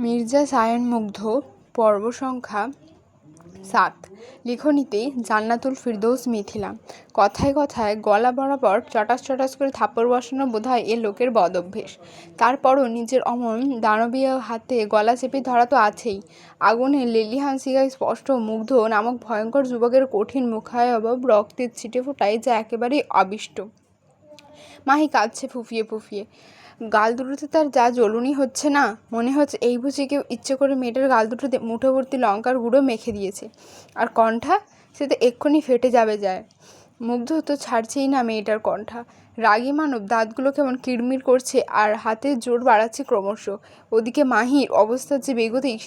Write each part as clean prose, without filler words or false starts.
মির্জা সায়ন মুগ্ধ পর্ব সংখ্যা ৭। লিখনীতে জান্নাতুল ফিরদৌস মিথিলা। কথায় কথায় গলা বরাবর চটাস চটাস করে থাপ্পড় বসানো বোধহয় এ লোকের বদ অভ্যেস। তারপরও নিজের অমন দানবীয় হাতে গলা চেপে ধরা তো আছেই। আগুনে লেলিহান শিখায় স্পষ্ট মুগ্ধ নামক ভয়ঙ্কর যুবকের কঠিন মুখায়ব রক্তের ছিটে ফোটায়, যা একেবারেই অবিষ্ট। মাহি কাঁদছে ফুফিয়ে ফুফিয়ে। গাল দুটোতে তার যা জ্বলুনি হচ্ছে না, মনে হচ্ছে এই বুঝি কেউ ইচ্ছে করে মেয়েটার গাল দুটোতে মুঠো ভর্তি লঙ্কার গুঁড়ো মেখে দিয়েছে। আর কণ্ঠা, সে তো এক্ষুনি ফেটে যাবে যায়। মুগ্ধ তো ছাড়ছেই না মেয়েটার কণ্ঠা। রাগী মানব দাঁতগুলো কেমন কিড়মিড় করছে আর হাতের জোর বাড়াচ্ছে ক্রমশ। ওদিকে মাহির অবস্থা যে বেগতিক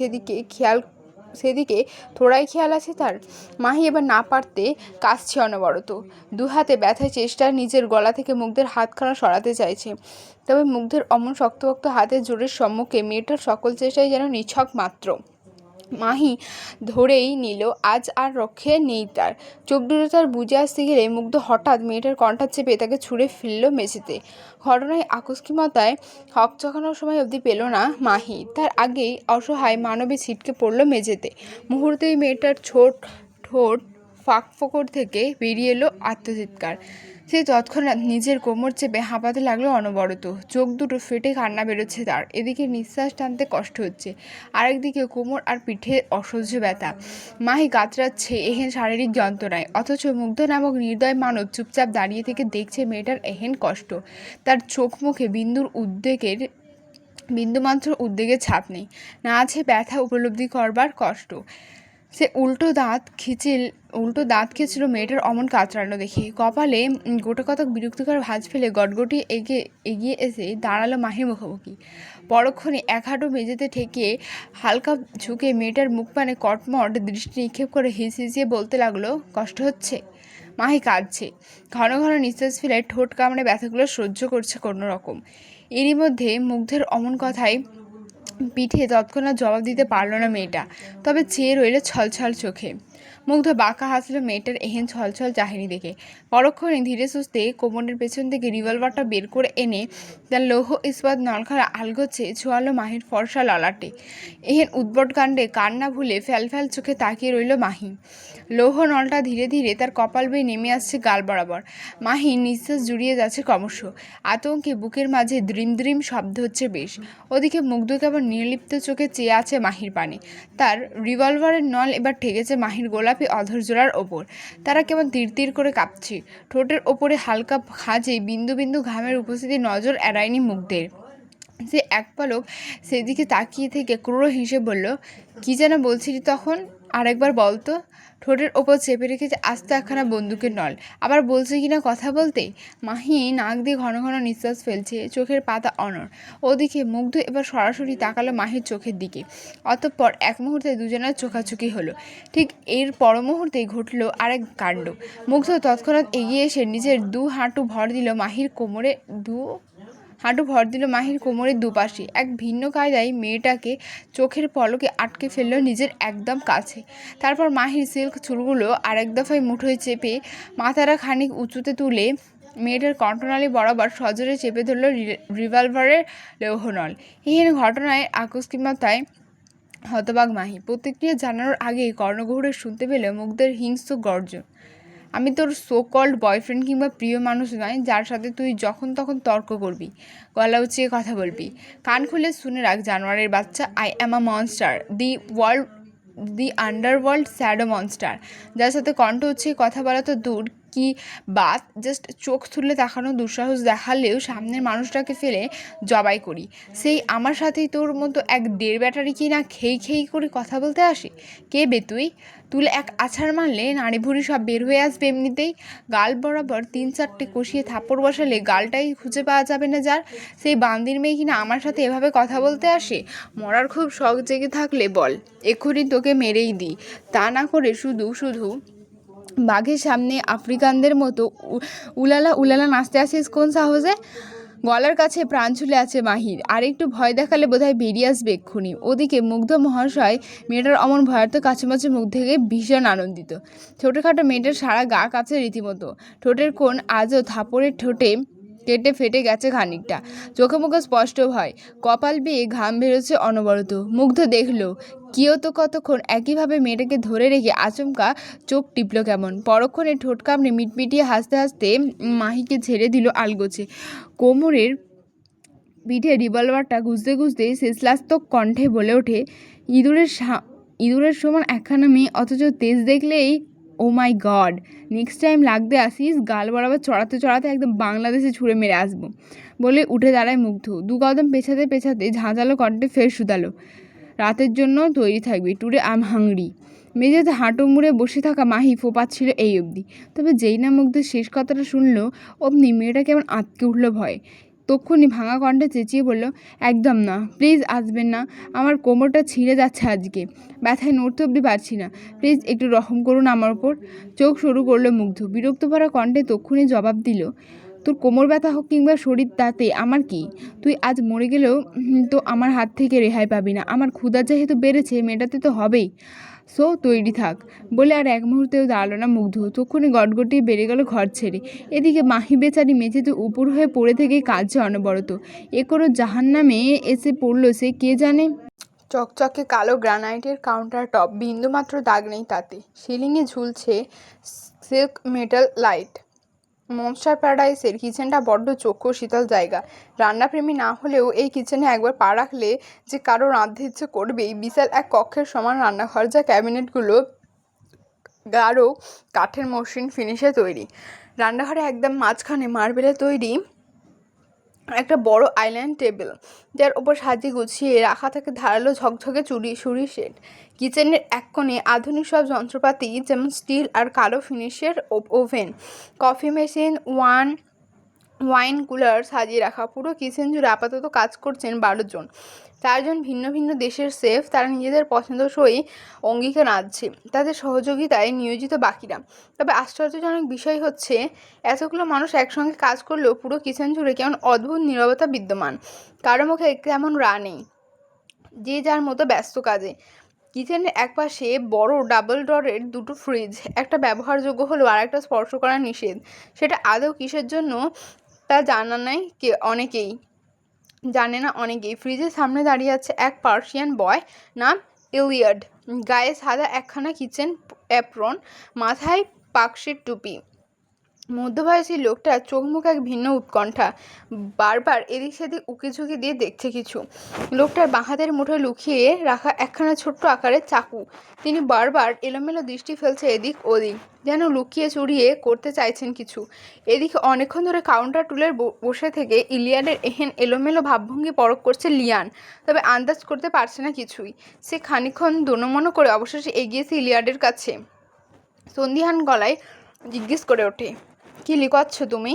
সেদিকে থোড়াই খেয়াল আছে তার। মাহি এবার না পারতে কাশছে অনবরত। দু হাতে ব্যথায় চেষ্টা নিজের গলা থেকে মুগ্ধের হাতখানা সরাতে চাইছে, তবে মুগ্ধের অমন শক্তপোক্ত হাতের জোরের সম্মুখে মেয়েটার সকল চেষ্টাই যেন নিছক মাত্র। মাহি ধরেই নিল আজ আর রক্ষে নেই তার। চোখ দুটো তার বুঝে আসতে গেলে মুগ্ধ হঠাৎ মেয়েটার কণ্ঠা চেপে তাকে ছুঁড়ে ফেলল মেঝেতে। ঘটনায় আকস্মিকতায় হকচকানোর সময় অবধি পেল না মাহি, তার আগেই অসহায় মানবে ছিটকে পড়ল মেঝেতে। মুহূর্তেই মেয়েটার ঠোঁট ফাঁক-ফোকর থেকে বেরিয়ে এলো আত্মচিৎকার। সে তৎক্ষণাৎ নিজের কোমর চেপে হাঁপাতে লাগলো অনবরত। চোখ দুটো ফেটে কান্না বেরোচ্ছে তার। এদিকে নিঃশ্বাস টানতে কষ্ট হচ্ছে, আরেকদিকে কোমর আর পিঠে অসহ্য ব্যথা। মাহি কাতরাচ্ছে এহেন শারীরিক যন্ত্রণায়, অথচ মুগ্ধ নামক নির্দয় মানব চুপচাপ দাঁড়িয়ে থেকে দেখছে মেয়েটার এহেন কষ্ট। তার চোখ মুখে বিন্দুমাত্র উদ্বেগের ছাপ নেই, না আছে ব্যথা উপলব্ধি করবার কষ্ট। সে উল্টো দাঁত খেয়েছিল মেয়েটার অমন কাতরানো দেখে। কপালে গোটাকতক বিরক্তিকর ভাঁজ ফেলে গটগটি এগিয়ে এসে দাঁড়ালো মাহির মুখোমুখি। পরক্ষণে এক হাঁটু মেঝেতে ঠেকিয়ে হালকা ঝুঁকে মেয়েটার মুখপানে কটমট দৃষ্টি নিক্ষেপ করে হিসিয়ে বলতে লাগলো, কষ্ট হচ্ছে? মাহি কাঁদছে, ঘন ঘন নিঃশ্বাস ফেলে ঠোঁট কামড়ে ব্যথাগুলো সহ্য করছে কোনো রকম। এরই মধ্যে মুগ্ধের অমন কথায় পিঠে তৎক্ষণাৎ জবাব দিতে পারল না মেয়েটা, তবে চেয়ে রইল ছলছল চোখে। মুগ্ধ বাঁকা হাসল মেয়েটার এহেন ছলছল চাহিনি দেখে। পরক্ষণে ধীরে সুস্থে কোমরের পেছন থেকে রিভলভারটা বের করে এনে তার লৌহ ইস্পাত নলখানা আলগোছে ছোঁয়ালো মাহির ফর্সা ললাটে। এহেন উদ্ভট কাণ্ডে কান না ভুলে ফ্যালফ্যাল চোখে তাকিয়ে রইল মাহি। লৌহ নলটা ধীরে ধীরে তার কপাল বেয়ে নেমে আসছে গাল বরাবর। মাহির নিঃশ্বাস জুড়িয়ে যাচ্ছে ক্রমশ। আতঙ্কে বুকের মাঝে দ্রিম দ্রিম শব্দ হচ্ছে বেশ। ওদিকে মুগ্ধ কেবল নির্লিপ্ত চোখে চেয়ে আছে মাহির পানে। তার রিভলভারের নল এবার ঠেকেছে মাহির গোলাপি অধরজোড়ার ওপর। তারা কেমন তীর করে কাঁপছে। ঠোঁটের ওপরে হালকা খাঁজে বিন্দু বিন্দু ঘামের উপস্থিতি নজর এড়ায়নি মুগ্ধের। সে এক পলক সেদিকে তাকিয়ে থেকে ক্রূর হেসে বলল, কি যেন বলছিলি তখন, আরেকবার বলতো। ঠোঁটের ওপর চেপে রেখেছে আস্তে একখানা বন্দুকের নল, আবার বলছে কিনা কথা বলতে। মাহি নাক দিয়ে ঘন ঘন নিঃশ্বাস ফেলছে, চোখের পাতা অনড়। ওদিকে মুগ্ধ এবার সরাসরি তাকালো মাহির চোখের দিকে। অতঃপর এক মুহূর্তে দুজনের চোখাচোখি হলো। ঠিক এর পর মুহূর্তেই ঘটল আরেক কাণ্ড। মুগ্ধ তৎক্ষণাৎ এগিয়ে এসে নিজের দু হাঁটু ভর দিল মাহির কোমরের দুপাশে। এক ভিন্ন কায়দায় মেয়েটাকে চোখের পলকে আটকে ফেললো নিজের একদম কাছে। তারপর মাহির সিল্ক চুলগুলো আরেক দফায় মুঠোয় চেপে মাথাটা খানিক উঁচুতে তুলে মেয়েটার কণ্ঠনালী বরাবর সজোরে চেপে ধরল রিভলভারের লৌহনল। এহেন ঘটনায় আকস্মিকতায় হতবাক মাহি। প্রতিক্রিয়া জানানোর আগেই কর্ণগহ্বরে শুনতে পেল মুগ্ধের হিংস্র গর্জন, আমি তোর সো কল্ড বয়ফ্রেন্ড কিংবা প্রিয় মানুষ নয়, যার সাথে তুই যখন তখন তর্ক করবি, গলা উঁচিয়ে কথা বলবি। কান খুলে শুনে রাখ জানোয়ারের বাচ্চা, I am a monster, the underworld shadow monster. যার সাথে কণ্ঠ উঁচিয়ে কথা বলা তো দূর কি বাত, জাস্ট চোখ তুলে তাকানো দুঃসাহস দেখালেও সামনের মানুষটাকে ফেলে জবাই করি। সেই আমার সাথেই তোর মতো এক দেড় ব্যাটারি কি না খেই করে কথা বলতে আসে। কে বে তুই? তুলে এক আছাড় মারলে নাড়ি ভুড়ি সব বের হয়ে আসবে এমনিতেই। গাল বরাবর 3-4টে কষিয়ে থাপ্পড় বসালে গালটাই খুঁজে পাওয়া যাবে না যার, সেই বান্দির মেয়ে কিনা আমার সাথে এভাবে কথা বলতে আসে। মরার খুব শখ জেগে থাকলে বল, এক্ষুনি তোকে মেরেই দিই। তা না করে শুধু বাঘের সামনে আফ্রিকানদের মতো উলালা নাচতে আসিস কোন সাহসে? গলার কাছে প্রাণ ঝুলে আছে মাহির, আর একটু ভয় দেখালে বোধহয় বেরিয়ে আসবে এক্ষুনি। ওদিকে মুগ্ধ মহাশয় মেয়েটার অমন ভয়ার্থ কাছামাছি মুখ থেকে ভীষণ আনন্দিত। ছোটোখাটো মেয়েটার সারা গা কাছে রীতিমতো। ঠোঁটের কোণ আজও থাপড়ের ঠোঁটে কেটে ফেটে গেছে খানিকটা, চোখে মুখে স্পষ্ট ভয়, কপাল বেয়ে ঘাম বেরোচ্ছে অনবরত। মুগ্ধ দেখলো কিয়ত কতক্ষণ একইভাবে মেয়েটাকে ধরে রেখে আচমকা চোখ টিপল কেমন। পরক্ষণে ঠোঁট কামড়ে মিটমিটিয়ে হাসতে হাসতে মাহিকে ছেড়ে দিল আলগোছে। কোমরের পিঠে রিভলভারটা গুজতে গুজতে শেষলাস্তক কণ্ঠে বলে ওঠে, ইঁদুরের সমান একখানা মেয়ে, অথচ তেজ দেখলেই ও মাই গড। নেক্সট টাইম লাগতে আসিস, গাল বরাবর চড়াতে চড়াতে একদম বাংলাদেশে ছুঁড়ে মেরে আসবো। বলে উঠে দাঁড়ায় মুগ্ধ। দু কদম পেছাতে পেছাতে ঝাঁঝালো কণ্ঠে ফের শুধালো, রাতের জন্য তৈরি থাকবি, টুডে আম হাংরি। মেঝেতে হাঁটু মুড়ে বসে থাকা মাহি ফোপাচ্ছিল এই অবধি। তবে যেই না মুগ্ধের শেষ কথাটা শুনলো, অমনি মেয়েটা কেমন আঁতকে উঠল ভয়। তক্ষুনি ভাঙা কণ্ঠে চেঁচিয়ে বলল, একদম না, প্লিজ আসবেন না, আমার কোমরটা ছিঁড়ে যাচ্ছে আজকে, ব্যথায় নড়তে অবধি পারছি না, প্লিজ একটু রহম করুন আমার ওপর। চোখ সরু করলো মুগ্ধ। বিরক্ত ভরা কণ্ঠে তক্ষুনি জবাব দিল, তোর কোমর ব্যথা হোক কিংবা শরীর, তাতে আমার কি? তুই আজ মরে গেলেও তো আমার হাত থেকে রেহাই পাবি না। আমার ক্ষুধা যেহেতু বেড়েছে, মেটাতে তো হবেই, সো তৈরি থাক। বলে আর এক মুহূর্তেও দাঁড়ালো না মুগ্ধ। তক্ষুনি গটগটিয়ে বেড়ে গেল ঘর ছেড়ে। এদিকে মাহি বেচারি মেঝেতে উপর হয়ে পড়ে থেকেই কাঁদছে অনবরত। এ কোনো জাহান্নামে এসে পড়লো সে কে জানে। চকচকে কালো গ্রানাইটের কাউন্টার টপ, বিন্দুমাত্র দাগ নেই তাতে। সিলিংয়ে ঝুলছে সিল্ক মেটাল লাইট। মনস্টার প্যারাডাইসের কিচেনটা বড্ড চক্ষু শীতল জায়গা। রান্নাপ্রেমী না হলেও এই কিচেনে একবার পা রাখলে যে কারো রাঁধতে ইচ্ছে করবেই। বিশাল এক কক্ষের সমান রান্নাঘর, যা ক্যাবিনেটগুলো গাঢ় কাঠের মসৃণ ফিনিশে তৈরি। রান্নাঘরে একদম মাঝখানে মার্বেলে তৈরি একটা বড় আইল্যান্ড টেবিল, যার ওপর সাজিয়ে গুছিয়ে রাখা থাকে ধারালো ঝকঝকে ছুরি সেট। কিচেনের এক কোণে আধুনিক সব যন্ত্রপাতি, যেমন স্টিল আর কালো ফিনিশের oven, coffee machine, wine cooler সাজিয়ে রাখা। পুরো কিচেন জুড়ে আপাতত কাজ করছেন 12 জন। 4 জন ভিন্ন ভিন্ন দেশের শেফ, তারা নিজেদের পছন্দসই অঙ্গিকে নাচছে, তাদের সহযোগিতায় নিয়োজিত বাকিরা। তবে আশ্চর্যজনক বিষয় হচ্ছে, এতগুলো মানুষ একসঙ্গে কাজ করলেও পুরো কিচেন জুড়ে কেমন অদ্ভুত নীরবতা বিদ্যমান। কারো মুখে তেমন রা নেই, যে যার মতো ব্যস্ত কাজে। কিচেনের একপাশে বড় ডাবল ডোরের 2টো ফ্রিজ, একটা ব্যবহারযোগ্য হলেও আর একটা স্পর্শ করা নিষেধ। সেটা আদৌ কিসের জন্য তা জানে না অনেকেই। ফ্রিজের সামনে দাঁড়িয়ে আছে এক পার্সিয়ান বয়, নাম ইলিয়াড। গায়ে সাদা একখানা কিচেন অ্যাপ্রন, মাথায় পাকশির টুপি। মধ্যবয়সী লোকটার চোখ মুখ এক ভিন্ন উৎকণ্ঠা, বারবার এদিক সেদিক উকিঝুঁকি দিয়ে দেখছে কিছু। লোকটার বাঁ হাতের মুঠোয় লুকিয়ে রাখা একখানা ছোট্ট আকারের চাকু। তিনি বারবার এলোমেলো দৃষ্টি ফেলছে এদিক ওদিক, যেন লুকিয়ে চুরিয়ে করতে চাইছেন কিছু। এদিকে অনেকক্ষণ ধরে কাউন্টার টুলের বসে থেকে ইলিয়াডের এহেন এলোমেলো ভাবভঙ্গি পরখ করছে লিয়ান, তবে আন্দাজ করতে পারছে না কিছুই। সে খানিকক্ষণ দোনমনো করে অবশেষে এগিয়েছে ইলিয়াডের কাছে। সন্দিহান গলায় জিজ্ঞেস করে ওঠে, কি লিখাচ্ছ তুমি?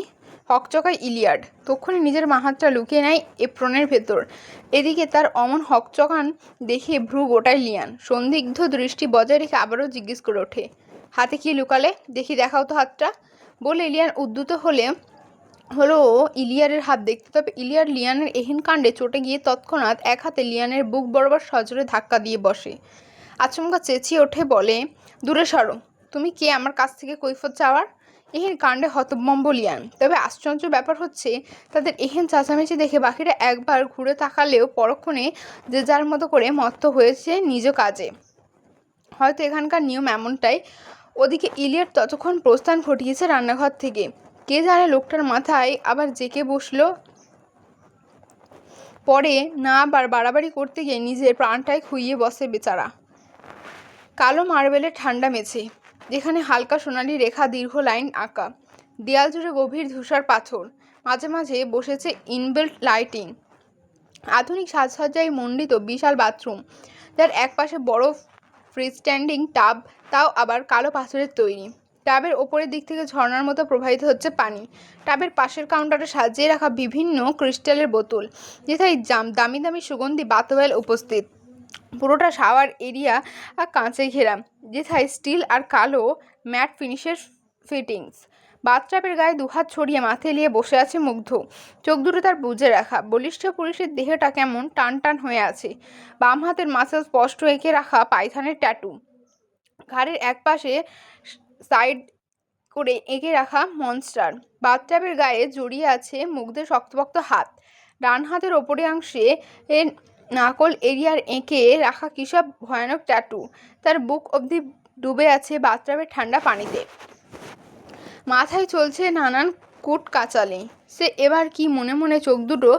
হকচকায় ইলিয়াড। তক্ষুনি নিজের বাঁ হাতটা লুকিয়ে নেয় এপ্রনের ভেতর। এদিকে তার অমন হকচকান দেখে ভ্রু গোটায় লিয়ান। সন্দিগ্ধ দৃষ্টি বজায় রেখে আবারও জিজ্ঞেস করে ওঠে, হাতে কি লুকালে? দেখি, দেখাও তো হাতটা। বলে লিয়ান উদ্যত হলো ইলিয়ারের হাত দেখতে। তবে ইলিয়ার লিয়ানের এহেন কাণ্ডে চটে গিয়ে তৎক্ষণাৎ এক হাতে লিয়ানের বুক বরাবর সজোরে ধাক্কা দিয়ে বসে। আচমকা চেঁচিয়ে ওঠে, বলে, দূরে সরো, তুমি কে আমার কাছ থেকে কৈফিয়ত চাওয়ার? এহেন কাণ্ডে হতভম্ব লিয়ান। তবে আশ্চর্য ব্যাপার হচ্ছে, তাদের এহেন চেঁচামেচি দেখে বাকিরা একবার ঘুরে তাকালেও পরক্ষণে যে যার মতো করে মত্ত হয়েছে নিজ কাজে। হয়তো এখানকার নিয়ম এমনটাই। ওদিকে ইলিয়াড ততক্ষণ প্রস্থান ঘটিয়েছে রান্নাঘর থেকে। কে জানে লোকটার মাথায় আবার জেকে বসলো পরে না আবার বাড়াবাড়ি করতে গিয়ে নিজের প্রাণটাই খুইয়ে বসে বেচারা। কালো মার্বেলের ঠান্ডা মেঝে, যেখানে হালকা সোনালি রেখা দীর্ঘ লাইন আঁকা। দেয়াল জুড়ে গভীর ধূসর পাথর, মাঝে মাঝে বসেছে ইনবিল্ট লাইটিং। আধুনিক সাজসজ্জায় মণ্ডিত বিশাল বাথরুম, যার একপাশে বড় ফ্রিস্ট্যান্ডিং টাব, তাও আবার কালো পাথরের তৈরি। টাবের ওপরের দিক থেকে ঝর্ণার মতো প্রবাহিত হচ্ছে পানি। টাবের পাশের কাউন্টারে সাজিয়ে রাখা বিভিন্ন ক্রিস্টালের বোতল, যেথায় দামি দামি সুগন্ধি বাতওয়েল উপস্থিত। পুরোটা শাওয়ার এরিয়া কাঁচে ঘেরা, যেথায় স্টিল আর কালো ম্যাট ফিনিশের ফিটিংস। বাথটাবের গায়ে দুহাত ছড়িয়ে মাথায় নিয়ে বসে আছে মুগ্ধ। চোখ দুটো তার বুজে রাখা, বলিষ্ঠ পুরুষের দেহটা কেমন টান টান হয়ে আছে। বাম হাতের মাসেল স্পষ্ট এঁকে রাখা পাইথানের ট্যাটু। ঘাড়ের এক পাশে সাইড করে এঁকে রাখা মনস্টার। বাথটাবের গায়ে জড়িয়ে আছে মুগ্ধের শক্তপোক্ত হাত। ডান হাতের ওপরে অংশে নাকল এরিয়ার এঁকে রাখা কিসব ভয়ানক ট্যাটু। তার বুক অবধি ডুবে আছে বাথটাবের ঠান্ডা পানিতে। মাথায় চলছে নানান কুট কাচালি। সে এবার কি মনে মনে চোখ দুটো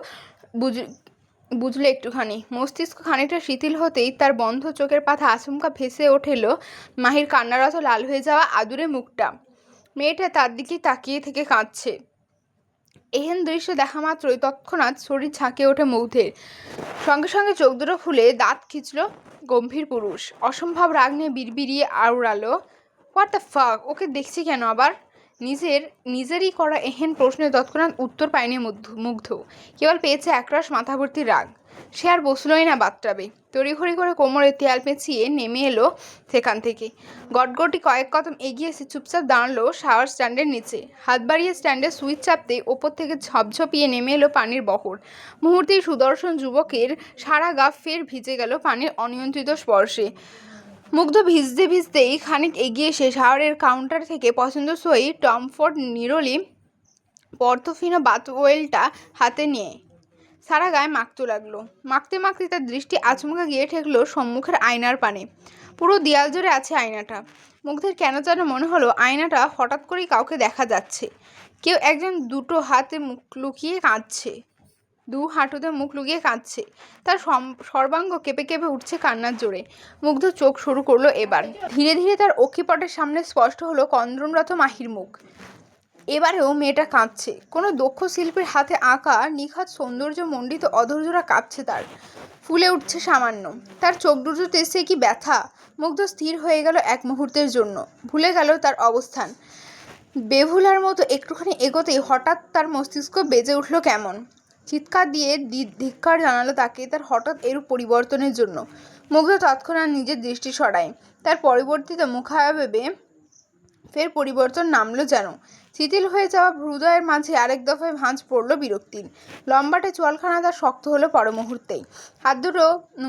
বুঝলে একটুখানি। মস্তিষ্ক খানিকটা শিথিল হতেই তার বন্ধ চোখের পাতা আচমকা ভেসে ওঠেল মাহির কান্নারত লাল হয়ে যাওয়া আদুরে মুখটা। মেয়েটা তার দিকে তাকিয়ে থেকে কাঁদছে। এহেন দৃশ্য দেখা মাত্রই তৎক্ষণাৎ শরীর ঝাঁকে ওঠে মুগ্ধের। সঙ্গে সঙ্গে চোখ দুটো খুলে দাঁত খিঁচল গম্ভীর পুরুষ। অসম্ভব রাগ নিয়ে বিড়বিড়িয়ে আওড়ালো, হোয়াট দ্য ফাক, ওকে দেখছি কেন আবার? নিজেরই করা এহেন প্রশ্নে তৎক্ষণাৎ উত্তর পায়নি মুগ্ধ। কেবল পেয়েছে একরাশ মাথা ভর্তি রাগ। সে আর বসলই না বাথটাবে। তড়িঘড়ি করে কোমরে তেয়াল পেঁচিয়ে নেমে এলো সেখান থেকে। গটগটি কয়েক কদম এগিয়ে এসে চুপচাপ দাঁড়ালো শাওয়ার স্ট্যান্ডের নিচে। হাত বাড়িয়ে স্ট্যান্ডের সুইচ চাপতেই ওপর থেকে ঝপঝপিয়ে নেমে এলো পানির বহর। মুহূর্তেই সুদর্শন যুবকের সারা গা ফের ভিজে গেল পানির অনিয়ন্ত্রিত স্পর্শে। মুগ্ধ ভিজতে ভিজতেই খানিক এগিয়ে এসে শাওয়ারের কাউন্টার থেকে পছন্দসই টমফোর্ড নিরলি পর্তোফিনো বাথ ওয়েলটা হাতে নিয়ে সারা গায়ে মাখতে লাগলো। মাখতে মাখতে তার দৃষ্টি আচমকা গিয়ে ঠেকলো সম্মুখের আয়নার পানে। পুরো দেয়াল জুড়ে আছে আয়নাটা। মুগ্ধের কেন যেন মনে হলো আয়নাটা হঠাৎ করেই কাউকে দেখা যাচ্ছে। কেউ একজন দু হাতুতে মুখ লুকিয়ে কাঁদছে। তার সর্বাঙ্গ কেঁপে কেঁপে উঠছে কান্নার জোরে। মুগ্ধ চোখ শুরু করলো এবার। ধীরে ধীরে তার অক্ষিপটের সামনে স্পষ্ট হলো কন্দ্রমরত মাহির মুখ। এবারেও মেয়েটা কাঁদছে। কোনো দক্ষ শিল্পীর হাতে আঁকা নিখাত সৌন্দর্য মণ্ডিত অধরজোড়া কাঁপছে তার, ফুলে উঠছে সামান্য। তার চোখ দুটোতে সে কি ব্যথা! মুগ্ধ স্থির হয়ে গেল এক মুহূর্তের জন্য। ভুলে গেল তার অবস্থান। বেহুলার মতো একটুখানি এগোতেই হঠাৎ তার মস্তিষ্ক বেজে উঠল কেমন। চিৎকার দিয়ে ধিক্কার জানালো তাকে তার হঠাৎ এরূপ পরিবর্তনের জন্য। মুগ্ধ তৎক্ষণাৎ নিজের দৃষ্টি সরায়। তার পরিবর্তিত মুখাবয়বে ফের পরিবর্তন নামলো যেন। শিথিল হয়ে যাওয়া হৃদয়ের মাঝে আরেক দফায় ভাঁজ পড়ল বিরক্তির। লম্বাটে চোয়ালখানা তার শক্ত হলো পর মুহূর্তেই। হাত দুটো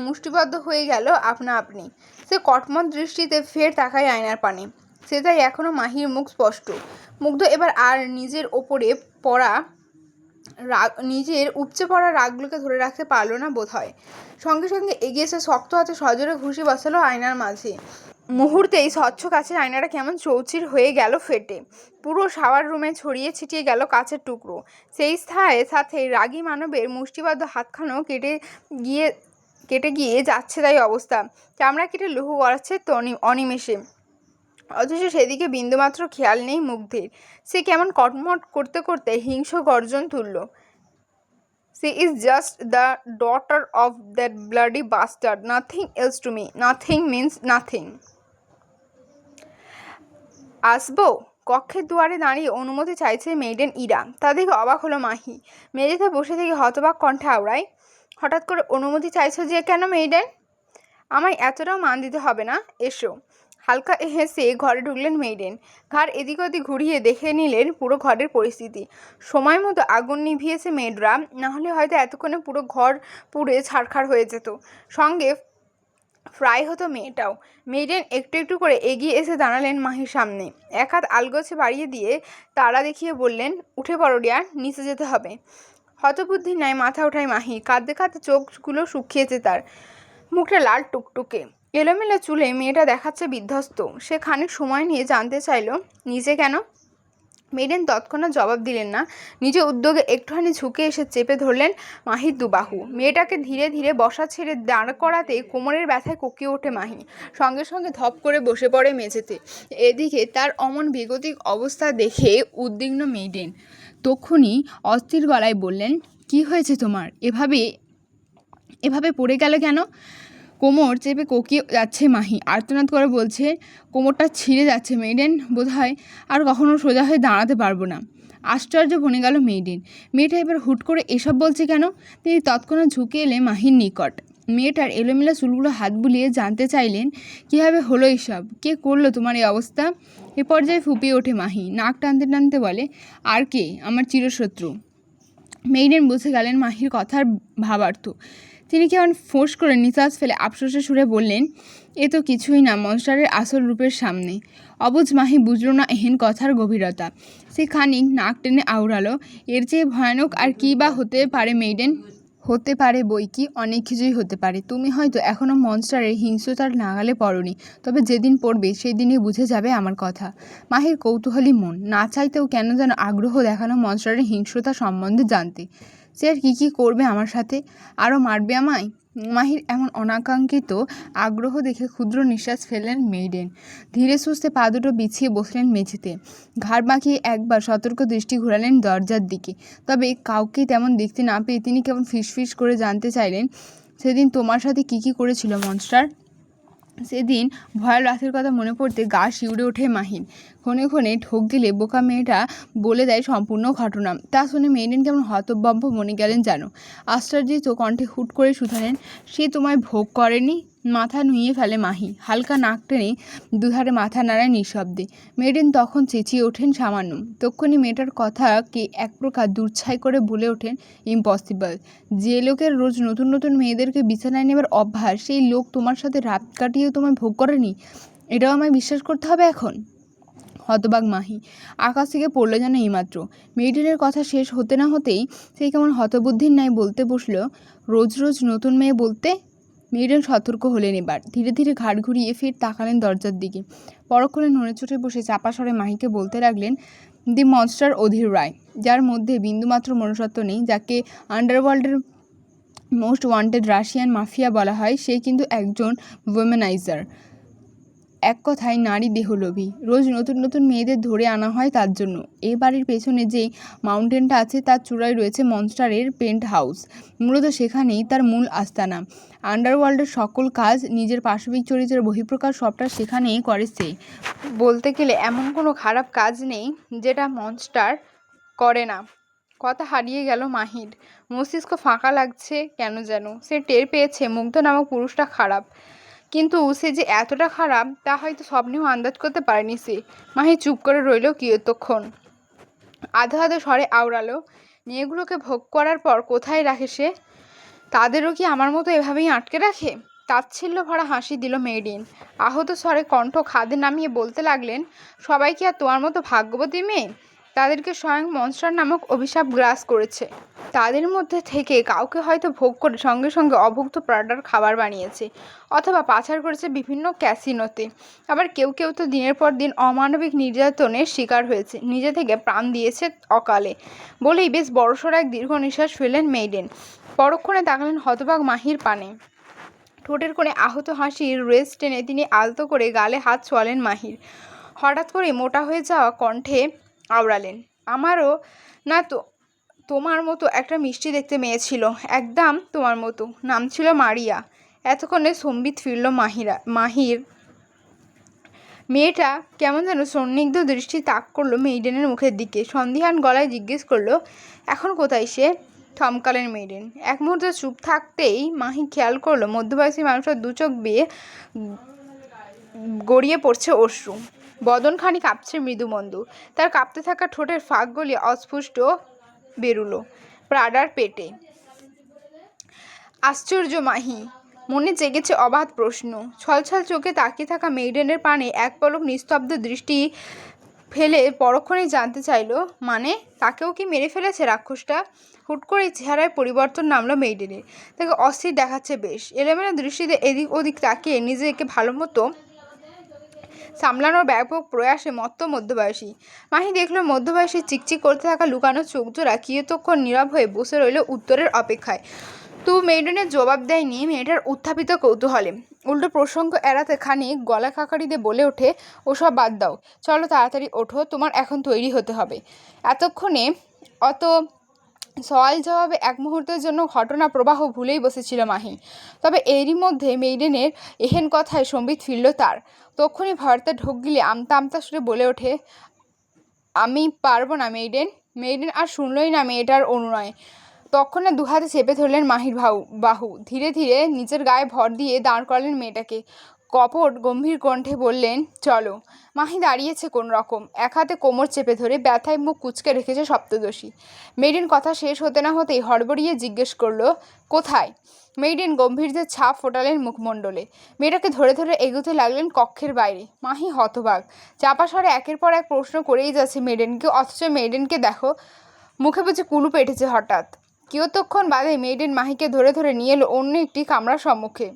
মুষ্টিবদ্ধ হয়ে গেল আপনা আপনি। সে কটমট দৃষ্টিতে ফের তাকায় আয়নার পানে। সেটাই এখনো মাহির মুখ স্পষ্ট। মুগ্ধ এবার আর নিজের উপচে পড়া রাগগুলোকে ধরে রাখতে পারলো না বোধ হয়। সঙ্গে সঙ্গে এগিয়ে এসে শক্ত হাতে সজোরে ঘুষি বসালো আয়নার মাঝে। মুহূর্তেই স্বচ্ছ কাচের আয়নাটা কেমন চৌচির হয়ে গেল ফেটে। পুরো শাওয়ার রুমে ছড়িয়ে ছিটিয়ে গেল কাচের টুকরো। সেই সাথে রাগী মানবের মুষ্টিবদ্ধ হাতখানাও কেটে গিয়ে যাচ্ছে তাই অবস্থা। চামড়া কেটে লৌহ গড়াচ্ছে অনিমেষে। অথচ সেদিকে বিন্দুমাত্র খেয়াল নেই মুগ্ধের। সে কেমন কটমট করতে করতে হিংস্র গর্জন তুলল, She is just the daughter of that bloody bastard. Nothing else to me. Nothing means nothing. আসবো? কক্ষের দুয়ারে দাঁড়িয়ে অনুমতি চাইছে মেইডেন ইরা। তাদেরকে অবাক হলো মাহি। মেঝেতে বসে থেকে হতবাক কণ্ঠে আওড়ায়, হঠাৎ করে অনুমতি চাইছো যে কেন মেইডেন? আমায় এতটাও মান দিতে হবে না, এসো। হালকা হেসে ঘরে ঢুকলেন মেইডেন। ঘাড় এদিক ওদিক ঘুরিয়ে দেখে নিলেন পুরো ঘরের পরিস্থিতি। সময় মতো আগুন নিভিয়েছে মেয়েডরা, নাহলে হয়তো এতক্ষণে পুরো ঘর পুড়ে ছারখার হয়ে যেত। সঙ্গে ফ্রাই হতো মেয়েটাও। মেইডেন একটু একটু করে এগিয়ে এসে দাঁড়ালেন মাহির সামনে। এক হাত আলগোছে বাড়িয়ে দিয়ে তাড়া দেখিয়ে বললেন, উঠে পড়ো ডিয়ার, নিচে যেতে হবে। হতবুদ্ধির ন্যায় মাথা ওঠায় মাহি। কাঁদতে কাঁদতে চোখগুলো শুকিয়েছে তার। মুখটা লাল টুকটুকে। এলোমেলো চুলে মেয়েটা দেখাচ্ছে বিধ্বস্ত। সে খানিক সময় নিয়ে জানতে চাইল নিচে কেন। মেইডেন তৎক্ষণাৎ জবাব দিলেন না। নিজে উদ্যোগে একটুখানি ঝুঁকে এসে চেপে ধরলেন মাহির দুবাহু। মেয়েটাকে ধীরে ধীরে বসা ছেড়ে দাঁড় করাতে কোমরের ব্যথায় কোকিয়ে ওঠে মাহি। সঙ্গে সঙ্গে ধপ করে বসে পড়ে মেঝেতে। এদিকে তার অমন বেগতিক অবস্থা দেখে উদ্বিগ্ন মেইডেন তক্ষুনি অস্থির গলায় বললেন, কি হয়েছে তোমার? এভাবে পড়ে গেল কেন? কোমর চেপে কোকিয়ে যাচ্ছে মাহি। আর্তনাদ করে বলছে, কোমরটা ছিঁড়ে যাচ্ছে মেইডেন, বোধহয় আর কখনো সোজা হয়ে দাঁড়াতে পারবো না। আশ্চর্য বনে গেল মেইডেন। মেয়েটা এবার হুট করে এসব বলছে কেন? তিনি তৎক্ষণাৎ ঝুঁকে এলে মাহির নিকট। মেয়েটার এলোমেলো চুলগুলো হাত বুলিয়ে জানতে চাইলেন, কীভাবে হলো এসব? কে করলো তোমার এই অবস্থা? এ পর্যায়ে ফুপিয়ে ওঠে মাহি। নাক টানতে টানতে বলে, আর কে? আমার চিরশত্রু। মেইডেন বুঝে গেলেন মাহির কথার ভাবার্থ। তিনি কেমন ফোঁস করে নিঃশ্বাস ফেলে আফসোসের সুরে বললেন, এ তো কিছুই না মনস্টারের আসল রূপের সামনে। অবুঝ মাহি বুঝল না এহেন কথার গভীরতা। সে খানিক নাক টেনে আওড়ালো, এর চেয়ে ভয়ানক আর কী বা হতে পারে মেইডেন? হতে পারে বই কি, অনেক কিছুই হতে পারে। তুমি হয়তো এখনও মনস্টারের হিংস্রতার নাগালে পড়নি, তবে যেদিন পড়বে সেই দিনই বুঝে যাবে আমার কথা। মাহির কৌতূহলী মন না চাইতেও কেন যেন আগ্রহ দেখানো মনস্টারের হিংস্রতা সম্বন্ধে জানতে। সে আর কী করবে আমার সাথে? আরও মারবে আমায়? মাহির এমন অনাকাঙ্ক্ষিত আগ্রহ দেখে ক্ষুদ্র নিঃশ্বাস ফেললেন মেইডেন। ধীরে সুস্থে পা দুটো বিছিয়ে বসলেন মেঝেতে। ঘাড় বাঁকিয়ে একবার সতর্ক দৃষ্টি ঘোরালেন দরজার দিকে। তবে কাউকে তেমন দেখতে না পেয়ে তিনি কেমন ফিসফিস করে জানতে চাইলেন, সেদিন তোমার সাথে কী করেছিল মনস্টার? সেদিন ভয়াল রাতের কথা মনে পড়তে গা শিউরে ওঠে মাহির। ক্ষণে ক্ষণে ঠোক গেলে বোকা মেয়েটা বলে দেয় সম্পূর্ণ ঘটনা। তা শুনে মেইডেন কেমন হতবম্ব মনে গেলেন যেন। আশ্চর্যিত কণ্ঠে হুট করে শুধালেন, সে তোমায় ভোগ করেনি? মাথা নুইয়ে ফেলে মাহি। হালকা নাক টেনে দুধারে মাথা নাড়ায় নিঃশব্দে। মেইডেন তখন চেঁচিয়ে ওঠেন সামান্য। তক্ষুনি মেয়েটার কথাকে এক প্রকার দুর্ছাই করে বলে ওঠেন, ইম্পসিবল। যে লোকের রোজ নতুন নতুন মেয়েদেরকে বিছানায় নেবার অভ্যাস, সেই লোক তোমার সাথে রাত কাটিয়েও তোমায় ভোগ করেনি? এটাও আমায় বিশ্বাস করতে হবে এখন? হতবাক মাহি। আকাশ থেকে পড়লো যেন এইমাত্র। মেইডেনের কথা শেষ হতে না হতেই সেই কেমন হতবুদ্ধির ন্যায় বলতে বসল, রোজ রোজ নতুন মেয়ে বলতে? মেইডেন সতর্ক হলেন এবার। ধীরে ধীরে ঘাড় ঘুরিয়ে ফির তাকালেন দরজার দিকে। পরক্ষণে নড়ে চড়ে বসে চাপা স্বরে মাহিকে বলতে লাগলেন, দি মনস্টার অধীর রায়, যার মধ্যে বিন্দুমাত্র মনুষ্যত্ব নেই, যাকে আন্ডারওয়ার্ল্ডের মোস্ট ওয়ান্টেড রাশিয়ান মাফিয়া বলা হয়, সে কিন্তু একজন ওমেনাইজার। এক কথায় নারী দেহলোভী। রোজ নতুন নতুন মেয়েদের ধরে আনা হয় তার জন্য। এ বাড়ির পেছনে যেই মাউন্টেনটা আছে তার চূড়ায় রয়েছে মনস্টারের পেন্ট হাউস। মূলত সেখানেই তার মূল আস্তানা। আন্ডারওয়ার্ল্ডের সকল কাজ, নিজের পাশবিক চরিত্রের বহিঃপ্রকাশ সবটা সেখানেই করে সে। বলতে গেলে এমন কোনো খারাপ কাজ নেই যেটা মনস্টার করে না। কথা হারিয়ে গেল মাহির। মস্তিষ্ক ফাঁকা লাগছে কেন যেন। সে টের পেয়েছে মুগ্ধ নামক পুরুষটা খারাপ, কিন্তু সে যে এতটা খারাপ তা হয়তো স্বপ্নেও আন্দাজ করতে পারেনি সে। মাহি চুপ করে রইল কিয়তক্ষণ। আধো আধো স্বরে আওড়ালো, মেয়েগুলোকে ভোগ করার পর কোথায় রাখে সে? তাদেরও কি আমার মতো এভাবেই আটকে রাখে? তাচ্ছিল্য ভরা হাসি দিল মেইডেন। আহত স্বরে কণ্ঠ খাদে নামিয়ে বলতে লাগলেন, সবাই কি আর তোমার মতো ভাগ্যবতী মেয়ে? তাদেরকে স্বয়ং মনস্টার নামক অভিশাপ গ্রাস করেছে। তাদের মধ্যে থেকে কাউকে হয়তো ভোগ করে সঙ্গে সঙ্গে অভুক্ত প্রাডার খাবার বানিয়েছে, অথবা পাচার করেছে বিভিন্ন ক্যাসিনোতে। আবার কেউ কেউ তো দিনের পর দিন অমানবিক নির্যাতনের শিকার হয়েছে, নিজে থেকে প্রাণ দিয়েছে অকালে। বলেই বেশ বড়সড় এক দীর্ঘ নিঃশ্বাস ফেললেন মেইডেন। পরক্ষণে তাকালেন হতবাক মাহির পানে। ঠোঁটের কোণে আহত হাসির রেশ টেনে তিনি আলতো করে গালে হাত ছোঁয়ালেন মাহির। হঠাৎ করে মোটা হয়ে যাওয়া কণ্ঠে আওড়ালেন, আমারও না তো তোমার মতো একটা মিষ্টি দেখতে মেয়ে ছিল, একদম তোমার মতো। নাম ছিল মারিয়া। এতক্ষণে সম্বিত ফিরল মাহির। মেয়েটা কেমন যেন সন্নিগ্ধ দৃষ্টি তাক করলো মেইডেনের মুখের দিকে। সন্দিহান গলায় জিজ্ঞেস করলো, এখন কোথায় সে? থমকালেন মেইডেন। এক মুহূর্তে চুপ থাকতেই মাহি খেয়াল করলো মধ্যবয়সী মানুষের দু চোখ বেয়ে গড়িয়ে পড়ছে অশ্রু। বদনখানি কাঁপছে মৃদুমন্দ। তার কাঁপতে থাকা ঠোঁটের ফাঁক গলিয়ে অস্ফুষ্ট বেরুলো প্রাডার পেটে। আশ্চর্য মাহি, মনে জেগেছে অবাধ প্রশ্ন। ছলছল চোখে তাকিয়ে থাকা মেইডেনের পানে এক পলক নিস্তব্ধ দৃষ্টি ফেলে পরক্ষণেই জানতে চাইল, মানে তাকেও কি মেরে ফেলেছে রাক্ষসটা? হুট করে চেহারায় পরিবর্তন নামলো মেইডেনের। তাকে অস্থির দেখাচ্ছে বেশ। এলোমেলো দৃষ্টিতে এদিক ওদিক তাকিয়ে নিজেকে ভালো মতো সামলানোর ব্যাপক প্রয়াসে মত্ত মধ্যবয়সী। মাহি দেখল মধ্যবয়সী চিকচিক করতে থাকা লুকানো চোখজোড়া কিয়তক্ষণ নীরব হয়ে বসে রইল উত্তরের অপেক্ষায়। তবু মেইডেনের জবাব দেয়নি মেয়েটার উত্থাপিত কৌতূহলে। উল্টো প্রসঙ্গ এড়াতে খানিক গলা খাকারি দিয়ে বলে ওঠে, ওসব বাদ দাও, চলো তাড়াতাড়ি ওঠো, তোমার এখন তৈরি হতে হবে। এতক্ষণে অত সওয়াল জবাবে এক মুহূর্তের জন্য ঘটনা প্রবাহ ভুলেই বসেছিল মাহি। তবে এরই মধ্যে মেইডেনের এহেন কথায় সম্বিত ফিরল তার। তক্ষুনি ভয়তে ঢোক গিলে আমতা আমতা সুরে বলে ওঠে, আমি পারবো না মেইডেন। মেইডেন আর শুনলই না মেয়েটার অনুনয়। তক্ষণে দুহাতে চেপে ধরলেন মাহির বাহু। ধীরে ধীরে নিজের গায়ে ভর দিয়ে দাঁড় করালেন মেয়েটাকে। কপট গম্ভীর কণ্ঠে বললেন, চলো। মাহি দাঁড়িয়েছে কোন রকম, এক হাতে কোমর চেপে ধরে, ব্যথায় মুখ কুঁচকে রেখেছে সপ্তদশী। মেইডেন কথা শেষ হতে না হতেই হড়বড়িয়ে জিজ্ঞেস করলো, কোথায়? মেইডেন গম্ভীর্যের ছাপ ফোটালেন মুখমণ্ডলে। মেয়েটাকে ধরে ধরে এগোতে লাগলেন কক্ষের বাইরে। মাহি হতবাক, চাপা স্বরে একের পর এক প্রশ্ন করেই যাচ্ছে মেইডেনকে, অথচ মেইডেনকে দেখো, মুখে বুঝে কুলু পেটেছে হঠাৎ। কিয়তক্ষণ বাদে মেইডেন মাহিকে ধরে ধরে নিয়ে এলো অন্য একটি কামরার সম্মুখে।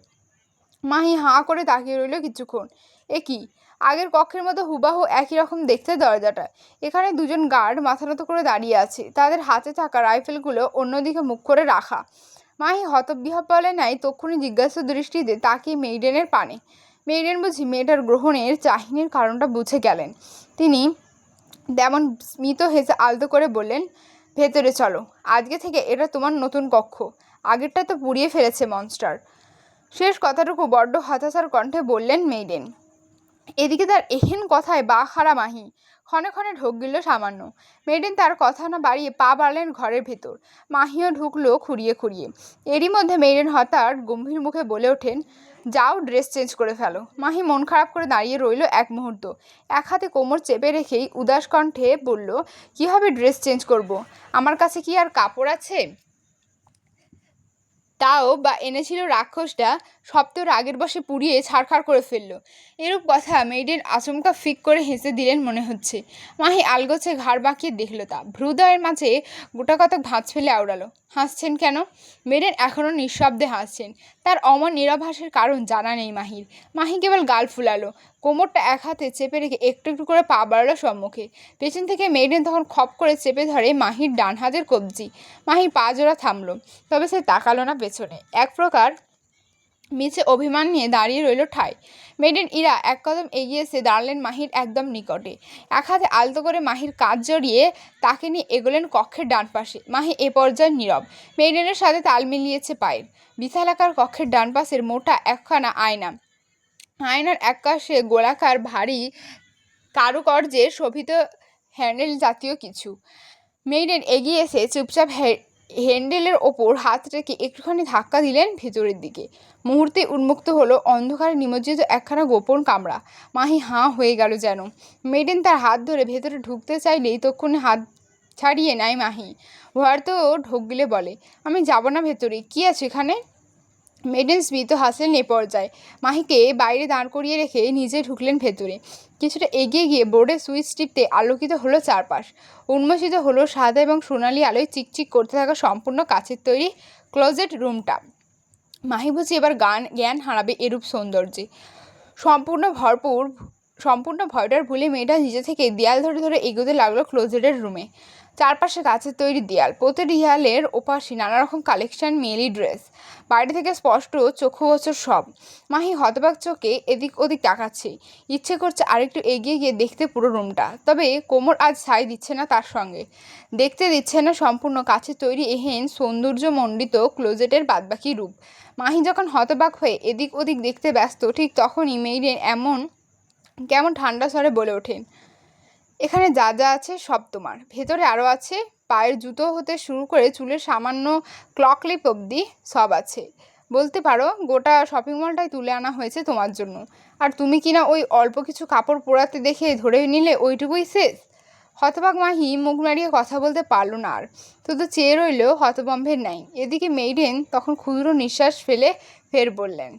মাহি হাঁ করে তাকিয়ে রইল কিছুক্ষণ। এ কি, আগের কক্ষের মতো হুবাহু একই রকম দেখতে দরজাটা। এখানে দুজন গার্ড মাথা নত করে দাঁড়িয়ে আছে, তাদের হাতে থাকা রাইফেলগুলো অন্যদিকে মুখ করে রাখা। মাহি হতবিহ্বলে নাই তক্ষুনি জিজ্ঞাসা দৃষ্টিতে তাকিয়ে মেইডেনের পানে। মেইডেন বুঝি মেয়েটার গ্রহণের চাহিনীর কারণটা বুঝে গেলেন। তিনি তেমন স্মিত হেসে আলতো করে বললেন, ভেতরে চলো, আজকে থেকে এটা তোমার নতুন কক্ষ, আগেরটা তো পুড়িয়ে ফেলেছে মনস্টার। শেষ কথাটুকু বড্ড হতাশার কণ্ঠে বললেন মেইডেন। এদিকে তার এহেন কথায় বাক হারা মাহি ক্ষণে ক্ষণে ঢোক গিল সামান্য। মেইডেন তার কথা না বাড়িয়ে পা বাড়লেন ঘরের ভেতর। মাহিও ঢুকলো খুঁড়িয়ে খুঁড়িয়ে। এরই মধ্যে মেইডেন হঠাৎ গম্ভীর মুখে বলে ওঠেন, যাও ড্রেস চেঞ্জ করে ফেলো। মাহি মন খারাপ করে দাঁড়িয়ে রইল এক মুহূর্ত। এক হাতে কোমর চেপে রেখেই উদাস কণ্ঠে বলল, কীভাবে ড্রেস চেঞ্জ করব? আমার কাছে কি আর কাপড় আছে? তাও বা এনেছিল রাক্ষসটা, সব তো রাগের বশে পুড়িয়ে ছাড়খাড় করে ফেলল। এরূপ কথা মেইডেন আচমকা ফিক করে হেসে দিলেন মনে হচ্ছে। মাহি আলগোছে ঘাড় বাঁকিয়ে দেখল তা। ভ্রুদয়ের মাঝে গোটাকতক ভাঁজ ফেলে আওড়ালো। হাসছেন কেন? মেইডেন এখনও নিঃশব্দে হাসছেন। তার অমন নীরব হাসির কারণ জানা নেই মাহির। মাহি কেবল গাল ফুলালো, কোমরটা এক হাতে চেপে রেখে একটু একটু করে পা বাড়ালো সম্মুখে। পেছন থেকে মেইডেন তখন খপ করে চেপে ধরে মাহির ডান হাতের কবজি। মাহির পা জোড়া থামলো, তবে সে তাকালো না পেছনে। এক প্রকার মিছে অভিমান নিয়ে দাঁড়িয়ে রইল ঠায়। মেইডেন ইরা এক কদম এগিয়ে এসে দাঁড়ালেন মাহির একদম নিকটে। এক হাতে আলতো করে মাহির কাঁধ জড়িয়ে তাকে নিয়ে এগোলেন কক্ষের ডান পাশে। মাহি এ পর্যায়ে নীরব, মেইডেনের সাথে তাল মিলিয়েছে পায়ের। বিশালাকার কক্ষের ডান পাশের মোটা একখানা আয়না। আয়নার এক পাশে গোলাকার ভারী কারুকার্যে শোভিত হ্যান্ডেল জাতীয় কিছু। মেইডেন এগিয়ে এসে চুপচাপ হ্যান্ডেলের ওপর হাত রেখে একটুখানি ধাক্কা দিলেন ভেতরের দিকে। মুহূর্তে উন্মুক্ত হলো অন্ধকারে নিমজ্জিত একখানা গোপন কামরা। মাহি হাঁ হয়ে গেল যেন। মেইডেন তার হাত ধরে ভেতরে ঢুকতে চাইলেই তক্ষুনি হাত ছাড়িয়ে নেয় মাহি। ভয়ার্ত ঢোক গিলে বলে, আমি যাব না ভেতরে, কি আছে এখানে? মেইডেন স্মিত হাসলেন এ পর্যায়ে। মাহিকে বাইরে দাঁড় করিয়ে রেখে নিজে ঢুকলেন ভেতরে। কিছুটা এগিয়ে গিয়ে বোর্ডের সুইচ টিপতে আলোকিত হলো চারপাশ। উন্মোচিত হলো সাদা এবং সোনালি আলোয় চিকচিক করতে থাকা সম্পূর্ণ কাচের তৈরি ক্লোজেট রুমটা। মাহি বুঝি এবার জ্ঞান হারাবে এরূপ সৌন্দর্যে। সম্পূর্ণ ভয়টার ভুলে মেয়েটা নিজে থেকে দেয়াল ধরে ধরে এগোতে লাগলো ক্লোজেটের রুমে। চারপাশে কাচের তৈরি দেয়াল, প্রতি দেয়ালের ওপাশে নানা রকম কালেকশন, মেয়েলি ড্রেস, বাইরে থেকে স্পষ্ট চক্ষুগোচর সব। মাহি হতবাক চোখে এদিক ওদিক তাকাচ্ছে। ইচ্ছে করছে আরেকটু এগিয়ে গিয়ে দেখতে পুরো রুমটা, তবে কোমর আজ সাই দিচ্ছে না তার সঙ্গে। দেখতে দিচ্ছে না সম্পূর্ণ কাচের তৈরি এহেন সৌন্দর্যমণ্ডিত ক্লোজেটের বাদবাকি রূপ। মাহি যখন হতবাক হয়ে এদিক ওদিক দেখতে ব্যস্ত, ঠিক তখনই মেইডেন কেমন ঠান্ডা স্বরে বলে ওঠেন, এখানে যা যা আছে সব তোমার। ভেতরে আরও আছে, পায়ের জুতো হতে শুরু করে চুলের সামান্য ক্লকলিপ অবধি সব আছে। বলতে পারো গোটা শপিং মলটাই তুলে আনা হয়েছে তোমার জন্য। আর তুমি কিনা ওই অল্প কিছু কাপড় পোড়াতে দেখে ধরে নিলে ওইটুকুই শেষ। হতবাক মাহি মুখ নাড়িয়ে কথা বলতে পারল না আর, শুধু চেয়ে রইল হতবম্বের ন্যায়। এদিকে মেইডেন তখন ক্ষুদ্র নিঃশ্বাস ফেলে ফের বললেন,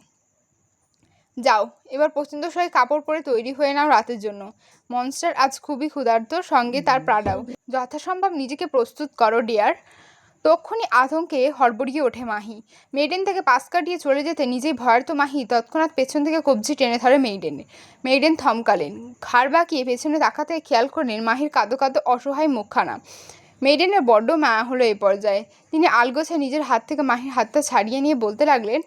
যাও এবার পছন্দসই কাপড় পরে তৈরি হয়ে নাও রাতের জন্য। মনস্টার আজ খুবই ক্ষুধার্ত, সঙ্গে তার প্রাডাও। যথাসম্ভব নিজেকে প্রস্তুত করো ডিয়ার। তক্ষুনি আতঙ্কে হড়বড়িয়ে ওঠে মাহি। মেইডেন থেকে পাশ কাটিয়ে চলে যেতে নিজেই ভয়ার্ত মাহি তৎক্ষণাৎ পেছন থেকে কবজি টেনে ধরে মেইডেনে। মেইডেন থমকালেন, ঘাড় বাঁকিয়ে পেছনে তাকাতে খেয়াল করলেন মাহির কাঁদো কাঁদো অসহায় মুখখানা। মেইডেনের বড্ড মায়া হলো এ পর্যায়ে। তিনি আলগোছে নিজের হাত থেকে মাহির হাতটা ছাড়িয়ে নিয়ে বলতে লাগলেন,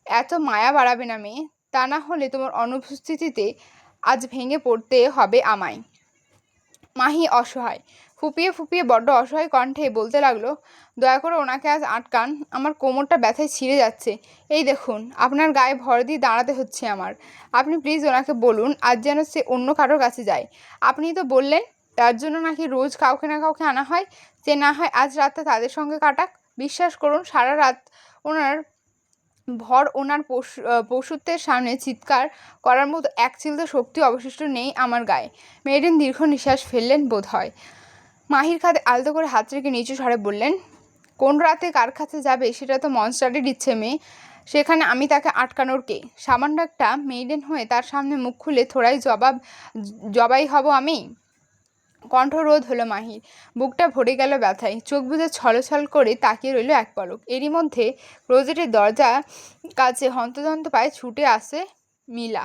এত মায়া বাড়াবে না মেয়ে, তা না হলে তোমার অনুপস্থিতিতে আজ ভেঙে পড়তে হবে আমায়। মাহি অসহায় ফুপিয়ে ফুপিয়ে বড্ড অসহায় কণ্ঠে বলতে লাগলো, দয়া করে ওনাকে আজ আটকান, আমার কোমরটা ব্যথায় ছিঁড়ে যাচ্ছে। এই দেখুন, আপনার গায়ে ভর দিয়ে দাঁড়াতে হচ্ছে আমার। আপনি প্লিজ ওনাকে বলুন আজ যেন সে অন্য কারোর কাছে যায়। আপনিই তো বললেন তার জন্য নাকি রোজ কাউকে না কাউকে আনা হয়। সে না হয় আজ রাতটা তাদের সঙ্গে কাটাক। বিশ্বাস করুন সারা রাত ওনার পশুত্বের সামনে চিৎকার করার মতো এক চিলতে শক্তি অবশিষ্ট নেই আমার গায়ে। মেইডেন দীর্ঘ নিঃশ্বাস ফেললেন বোধ হয়। মাহির কাঁধে আলতো করে হাত রেখে নিচু স্বরে বললেন, কোন রাতে কার কাছে যাবে সেটা তো মনস্টারের ইচ্ছে মেয়ে, সেখানে আমি তাকে আটকানোর কে? সামান্য একটা মেইডেন হয়ে তার সামনে মুখ খুলে থোড়াই জবাই হব আমি? কণ্ঠরোধ হলো মাহির, বুকটা ভরে গেল ব্যথায়, চোখ বুজে ছলছল করে তাকিয়ে রইল এক পলক। এরই মধ্যে ক্লোজেটের দরজা কাছে হন্তদন্ত পায়ে ছুটে আসে মিলা।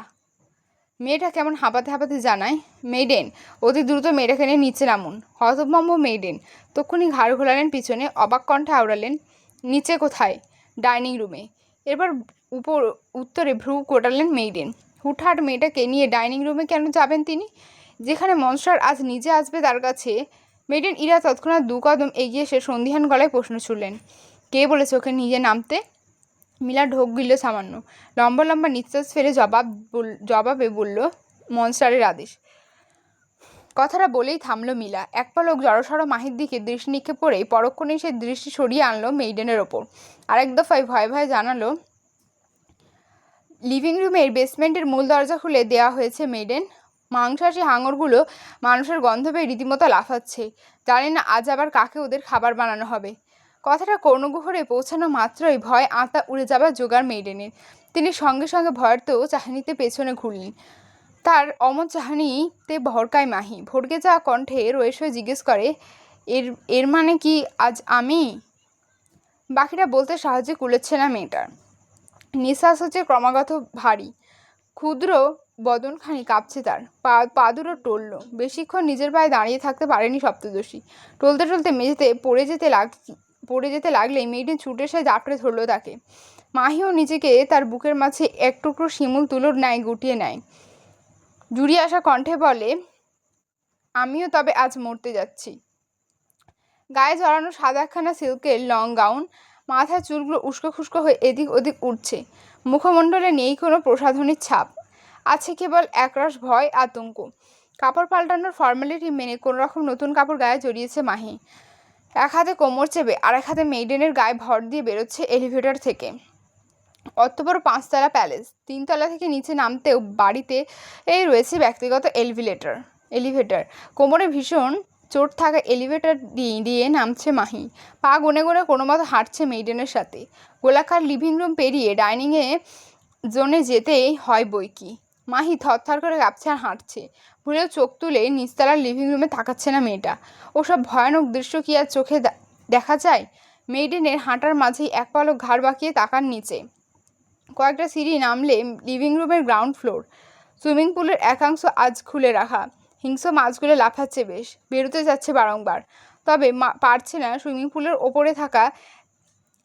মেয়েটা কেমন হাঁপাতে হাঁপাতে জানায়, মেইডেন, অতি দ্রুত মেয়েটাকে নিয়ে নিচে নামুন। হতভম্ব মেইডেন তক্ষুনি ঘাড় ঘোলালেন পিছনে, অবাক কণ্ঠে আওড়ালেন, নিচে কোথায়? ডাইনিং রুমে। এরপর উত্তরে ভ্রু কোটালেন মেইডেন। হুটহাট মেয়েটাকে নিয়ে ডাইনিং রুমে কেন যাবেন তিনি, যেখানে মনস্টার আজ নিজে আসবে তার কাছে? মেইডেন ইরা তৎক্ষণাৎ 2 কদম এগিয়ে এসে সন্ধিহান গলায় প্রশ্ন ছুড়লেন, কে বলেছে ওকে নিজে নামতে? মিলা ঢোক গিলল সামান্য, লম্বা লম্বা নিঃশ্বাস ফেলে জবাবে বলল, মনস্টারের আদেশ। কথাটা বলেই থামলো মিলা। এক পলক জড়সড় মাহির দিকে দৃষ্টি নিক্ষেপ করেই পরক্ষণেই সে দৃষ্টি সরিয়ে আনলো মেইডেনের ওপর। আরেক দফায় ভয়ে ভয়ে জানালো, লিভিং রুমের বেসমেন্টের মূল দরজা খুলে দেওয়া হয়েছে মেইডেন। মাংসাশী হাঙরগুলো মানুষের গন্ধ পেয়ে রীতিমতো লাফাচ্ছে। জানি না আজ আবার কাকে ওদের খাবার বানানো হবে। কথাটা কর্ণগহ্বরে পৌঁছানো মাত্রই ভয় আঁতা উড়ে যাবার জোগাড় মেইডেনের। তিনি সঙ্গে সঙ্গে ভয়ার্ত চাহনিতে পেছনে ঘুরলেন। তার অমন চাহনিতে ভরকায় মাহি। ভড়কে যাওয়া কণ্ঠে রয়েস হয়ে জিজ্ঞেস করে, এর মানে কি আজ আমি? বাকিটা বলতে সাহায্য কুলেচ্ছে না মেয়েটার। নিঃশ্বাস হচ্ছে ক্রমাগত ভারী, ক্ষুদ্র বদনখানি কাঁপছে তার, পা দুটো টলল। বেশিক্ষণ নিজের পায়ে দাঁড়িয়ে থাকতে পারেনি সপ্তদশী। টলতে টলতে মেঝেতে পড়ে যেতে লাগলেই মেয়েটি ছুটে এসে জাপড়ে ধরল তাকে। মাহিও নিজেকে তার বুকের মাঝে এক টুকরো শিমুল তুলোর ন্যায় গুটিয়ে নেয়। জুড়িয়ে আসা কণ্ঠে বলে, আমিও তবে আজ মরতে যাচ্ছি। গায়ে জড়ানো সাদা একখানা সিল্কের লং গাউন, মাথার চুলগুলো উস্কো খুস্কো হয়ে এদিক ওদিক উঠছে। মুখমণ্ডলে নেই কোনো প্রসাধনীর ছাপ, আছে কেবল একরাশ ভয় আতঙ্ক। কাপড় পাল্টানোর ফর্মালিটি মেনে কোনোরকম নতুন কাপড় গায়ে জড়িয়েছে মাহি। এক হাতে কোমর চেপে আর এক হাতে মেইডেনের গায়ে ভর দিয়ে বেরোচ্ছে এলিভেটর থেকে। অত বড় 5 তলা প্যালেস, 3 তলা থেকে নিচে নামতেও বাড়িতে রয়েছে ব্যক্তিগত এলিভেটর। কোমরে ভীষণ চোট থাকা এলিভেটর দিয়ে নামছে মাহি। পা গুনে গুনে কোনো মতো হাঁটছে মেইডেনের সাথে। গোলাকার লিভিং রুম পেরিয়ে ডাইনিংয়ে জোনে যেতেই হয় বই কি। মাহি থরথর করে কাঁপছে আর হাঁটছে। ভুলেও চোখ তুলে নিচতলার লিভিং রুমে তাকাচ্ছে না মেয়েটা। ওসব ভয়ানক দৃশ্য কি আর চোখে দেখা যায়? মেইডেনের হাঁটার মাঝেই এক পলক ঘাড় বাঁকিয়ে তাকান নিচে। কয়েকটা সিঁড়ি নামলে লিভিং রুমের গ্রাউন্ড ফ্লোর। সুইমিং পুলের একাংশ আজ খুলে রাখা। হিংস্র মাছগুলো লাফাচ্ছে বেশ, বেরোতে যাচ্ছে বারংবার, তবে পারছে না সুইমিং পুলের ওপরে থাকা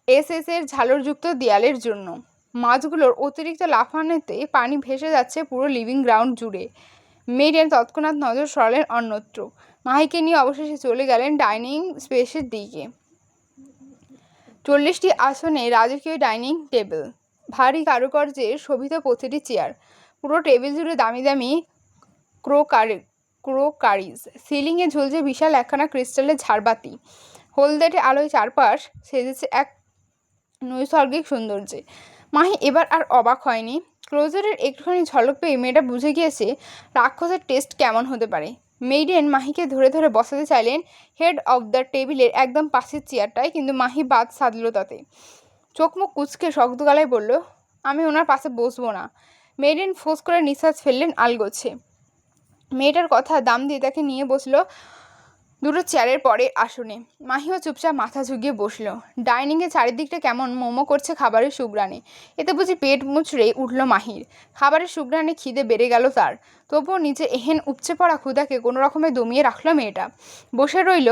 এর ঝালরযুক্ত দেয়ালের জন্য। মাছগুলোর অতিরিক্ত লাফানোতে পানি ভেসে যাচ্ছে পুরো লিভিং গ্রাউন্ড জুড়ে। মেইডেন তৎক্ষণাৎ নজর সরালেন অন্যত্র। মাহিকে নিয়ে অবশেষে চলে গেলেন ডাইনিং স্পেসের দিকে। 40টি আসনে রাজকীয় ডাইনিং টেবিল, ভারী কারুকার্যের শোভিত প্রতিটি চেয়ার, পুরো টেবিল জুড়ে দামি দামি ক্রোকারিজ। সিলিংয়ে ঝুলছে বিশাল একখানা ক্রিস্টালের ঝাড়বাতি। হলদেটে আলোয় চারপাশ সেজেছে এক নৈসর্গিক সৌন্দর্যে। মাহি এবার আর অবাক হয়নি। ক্লোজারের একটুখানি ঝলক পেয়ে মেয়েটা বুঝে গিয়েছে রাক্ষসের টেস্ট কেমন হতে পারে। মেইডেন মাহিকে ধরে ধরে বসাতে চাইলেন হেড অফ দ্য টেবিলের একদম পাশের চেয়ারটায়, কিন্তু মাহি বাদ সাধল তাতে। চোখ মুখ কুচকে শক্ত গলায় বলল, আমি ওনার পাশে বসবো না। মেইডেন ফোঁস করে নিঃশ্বাস ফেললেন আলগোছে। মেয়েটার কথা দাম দিয়ে তাকে নিয়ে বসলো দুটো চেয়ারের পরে আসনে। মাহিও চুপচাপ মাথা ঝুঁকিয়ে বসলো। ডাইনিংয়ে চারিদিকটা কেমন মোমো করছে খাবারের সুঘ্রাণে। এতে বুঝি পেট মুচড়ে উঠল মাহির। খাবারের সুঘ্রাণে খিদে বেড়ে গেল তার। তবুও নিচে এহেন উপচে পড়া ক্ষুধাকে কোনো রকমে দমিয়ে রাখলো মেয়েটা। বসে রইল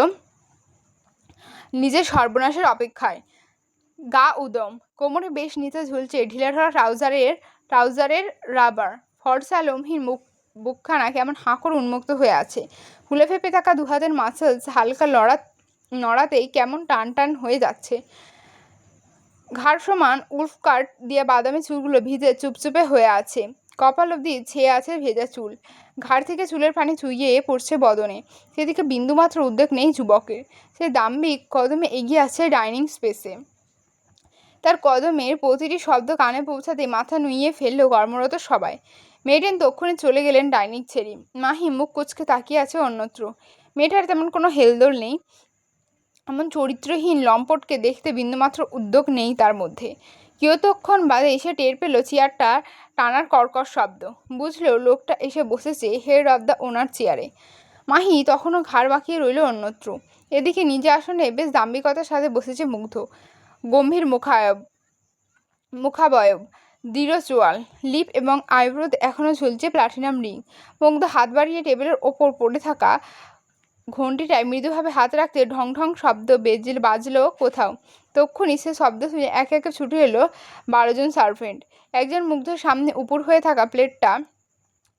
নিজের সর্বনাশের অপেক্ষায়। গা উদম, কোমরে বেশ নিচে ঝুলছে ঢিলেঢালা ট্রাউজারের রাবার। ফর্সা লম্হির বুকখানা কেমন হাঁ করে উন্মুক্ত হয়ে আছে। ফুলে ফেঁপে থাকা দুহাতের মাসেলস হালকা নড়াতেই কেমন টান টান হয়ে যাচ্ছে। ঘাড় সমান উলফ কাট দিয়ে বাদামি চুলগুলো ভিজে চুপচুপে হয়ে আছে। কপাল অবধি ছেয়ে আছে ভেজা চুল। ঘাড় থেকে চুলের পানি চুইয়ে পড়ছে বদনে। সেদিকে বিন্দুমাত্র উদ্বেগ নেই যুবকের। সে দাম্ভিক কদমে এগিয়ে আসছে ডাইনিং স্পেসে। তার কদমের প্রতিটি শব্দ কানে পৌঁছাতে মাথা নুইয়ে ফেললো কর্মরত সবাই। মেইডেন তক্ষুনি চলে গেলেন ডাইনিং ছেড়ে। মাহি মুখ কুচকে তাকিয়ে আছে অন্যত্র। মেয়েটার তেমন কোনো হেলদোল নেই। এমন চরিত্রহীন লম্পটকে দেখতে বিন্দুমাত্র উদ্যোগ নেই তার মধ্যে। কিয়তক্ষণ বাদে এসে টের পেল চেয়ারটা টানার কর্কশ শব্দ। বুঝলো লোকটা এসে বসেছে হেড অব দ্য ওনার চেয়ারে। মাহি তখনও ঘাড় বাঁকিয়ে রইল অন্যত্র। এদিকে নিজে আসনে বেশ দাম্ভিকতার সাথে বসেছে মুগ্ধ। গম্ভীর মুখাবয়ব, দৃঢ় চোয়াল, লিপ এবং আইব্রোতে এখনও ঝুলছে প্লাটিনাম রিং। মুগ্ধ হাত বাড়িয়ে টেবিলের ওপর পড়ে থাকা ঘণ্টিটায় মৃদুভাবে হাত রাখতে ঢং ঢং শব্দ বাজলো কোথাও। তক্ষুনি সে শব্দ শুনে একে একে ছুটে এলো 12 জন সার্ভেন্ট। একজন মুগ্ধর সামনে উপুর হয়ে থাকা প্লেটটা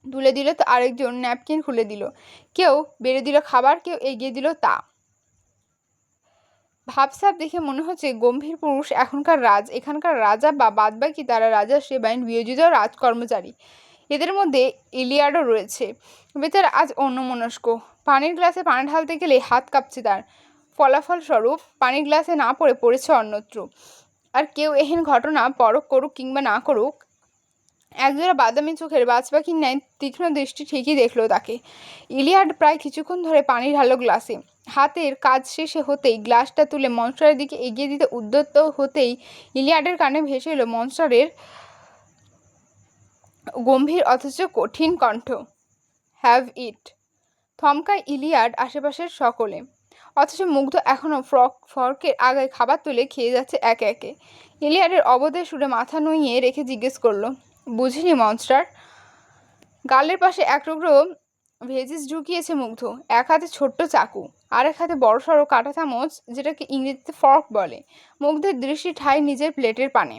তুলে দিল, তো আরেকজন ন্যাপকিন খুলে দিল। কেউ বেড়ে দিল খাবার, কেউ এগিয়ে দিল তা। ভাবসাব দেখে মনে হচ্ছে গম্ভীর পুরুষ এখানকার রাজা বা বাদবাকি তারা রাজার সেবায় বিয়োজিত রাজকর্মচারী। এদের মধ্যে ইলিয়াডও রয়েছে। বেচারা আজ অন্যমনস্ক। পানির গ্লাসে পানি ঢালতে গেলে হাত কাঁপছে তার। ফলাফলস্বরূপ পানির গ্লাসে না পড়েছে অন্যত্র। আর কেউ এহেন ঘটনা পরখ করুক কিংবা না করুক, একজোড়া বাদামি চোখের বাজপাখির ন্যায় তীক্ষ্ণ দৃষ্টি ঠিকই দেখল তাকে। ইলিয়াড প্রায় কিছুক্ষণ ধরে পানি ঢালল গ্লাসে। হাতের কাজ শেষে হতেই গ্লাসটা তুলে মনস্টারের দিকে এগিয়ে দিতে উদ্যত হতেই ইলিয়াডের কানে ভেসে এলো মনস্টারের গম্ভীর অথচ কঠিন কণ্ঠ, হ্যাভ ইট। থমকায় ইলিয়াড, আশেপাশের সকলে। অথচ মুগ্ধ এখনও ফর্কের আগায় খাবার তুলে খেয়ে যাচ্ছে একে একে। ইলিয়াডের অবধের সুরে মাথা নুইয়ে রেখে জিজ্ঞেস করলো, বুঝিনি মনস্টার। গালের পাশে এক টুকরো ভেজিস ঢুকিয়েছে মুগ্ধ। এক হাতে ছোট্ট চাকু, আর এক হাতে বড়সড় কাঁটা চামচ, যেটাকে ইংরেজিতে ফর্ক বলে। মুগ্ধের দৃষ্টি ঠায় নিজের প্লেটের পানে।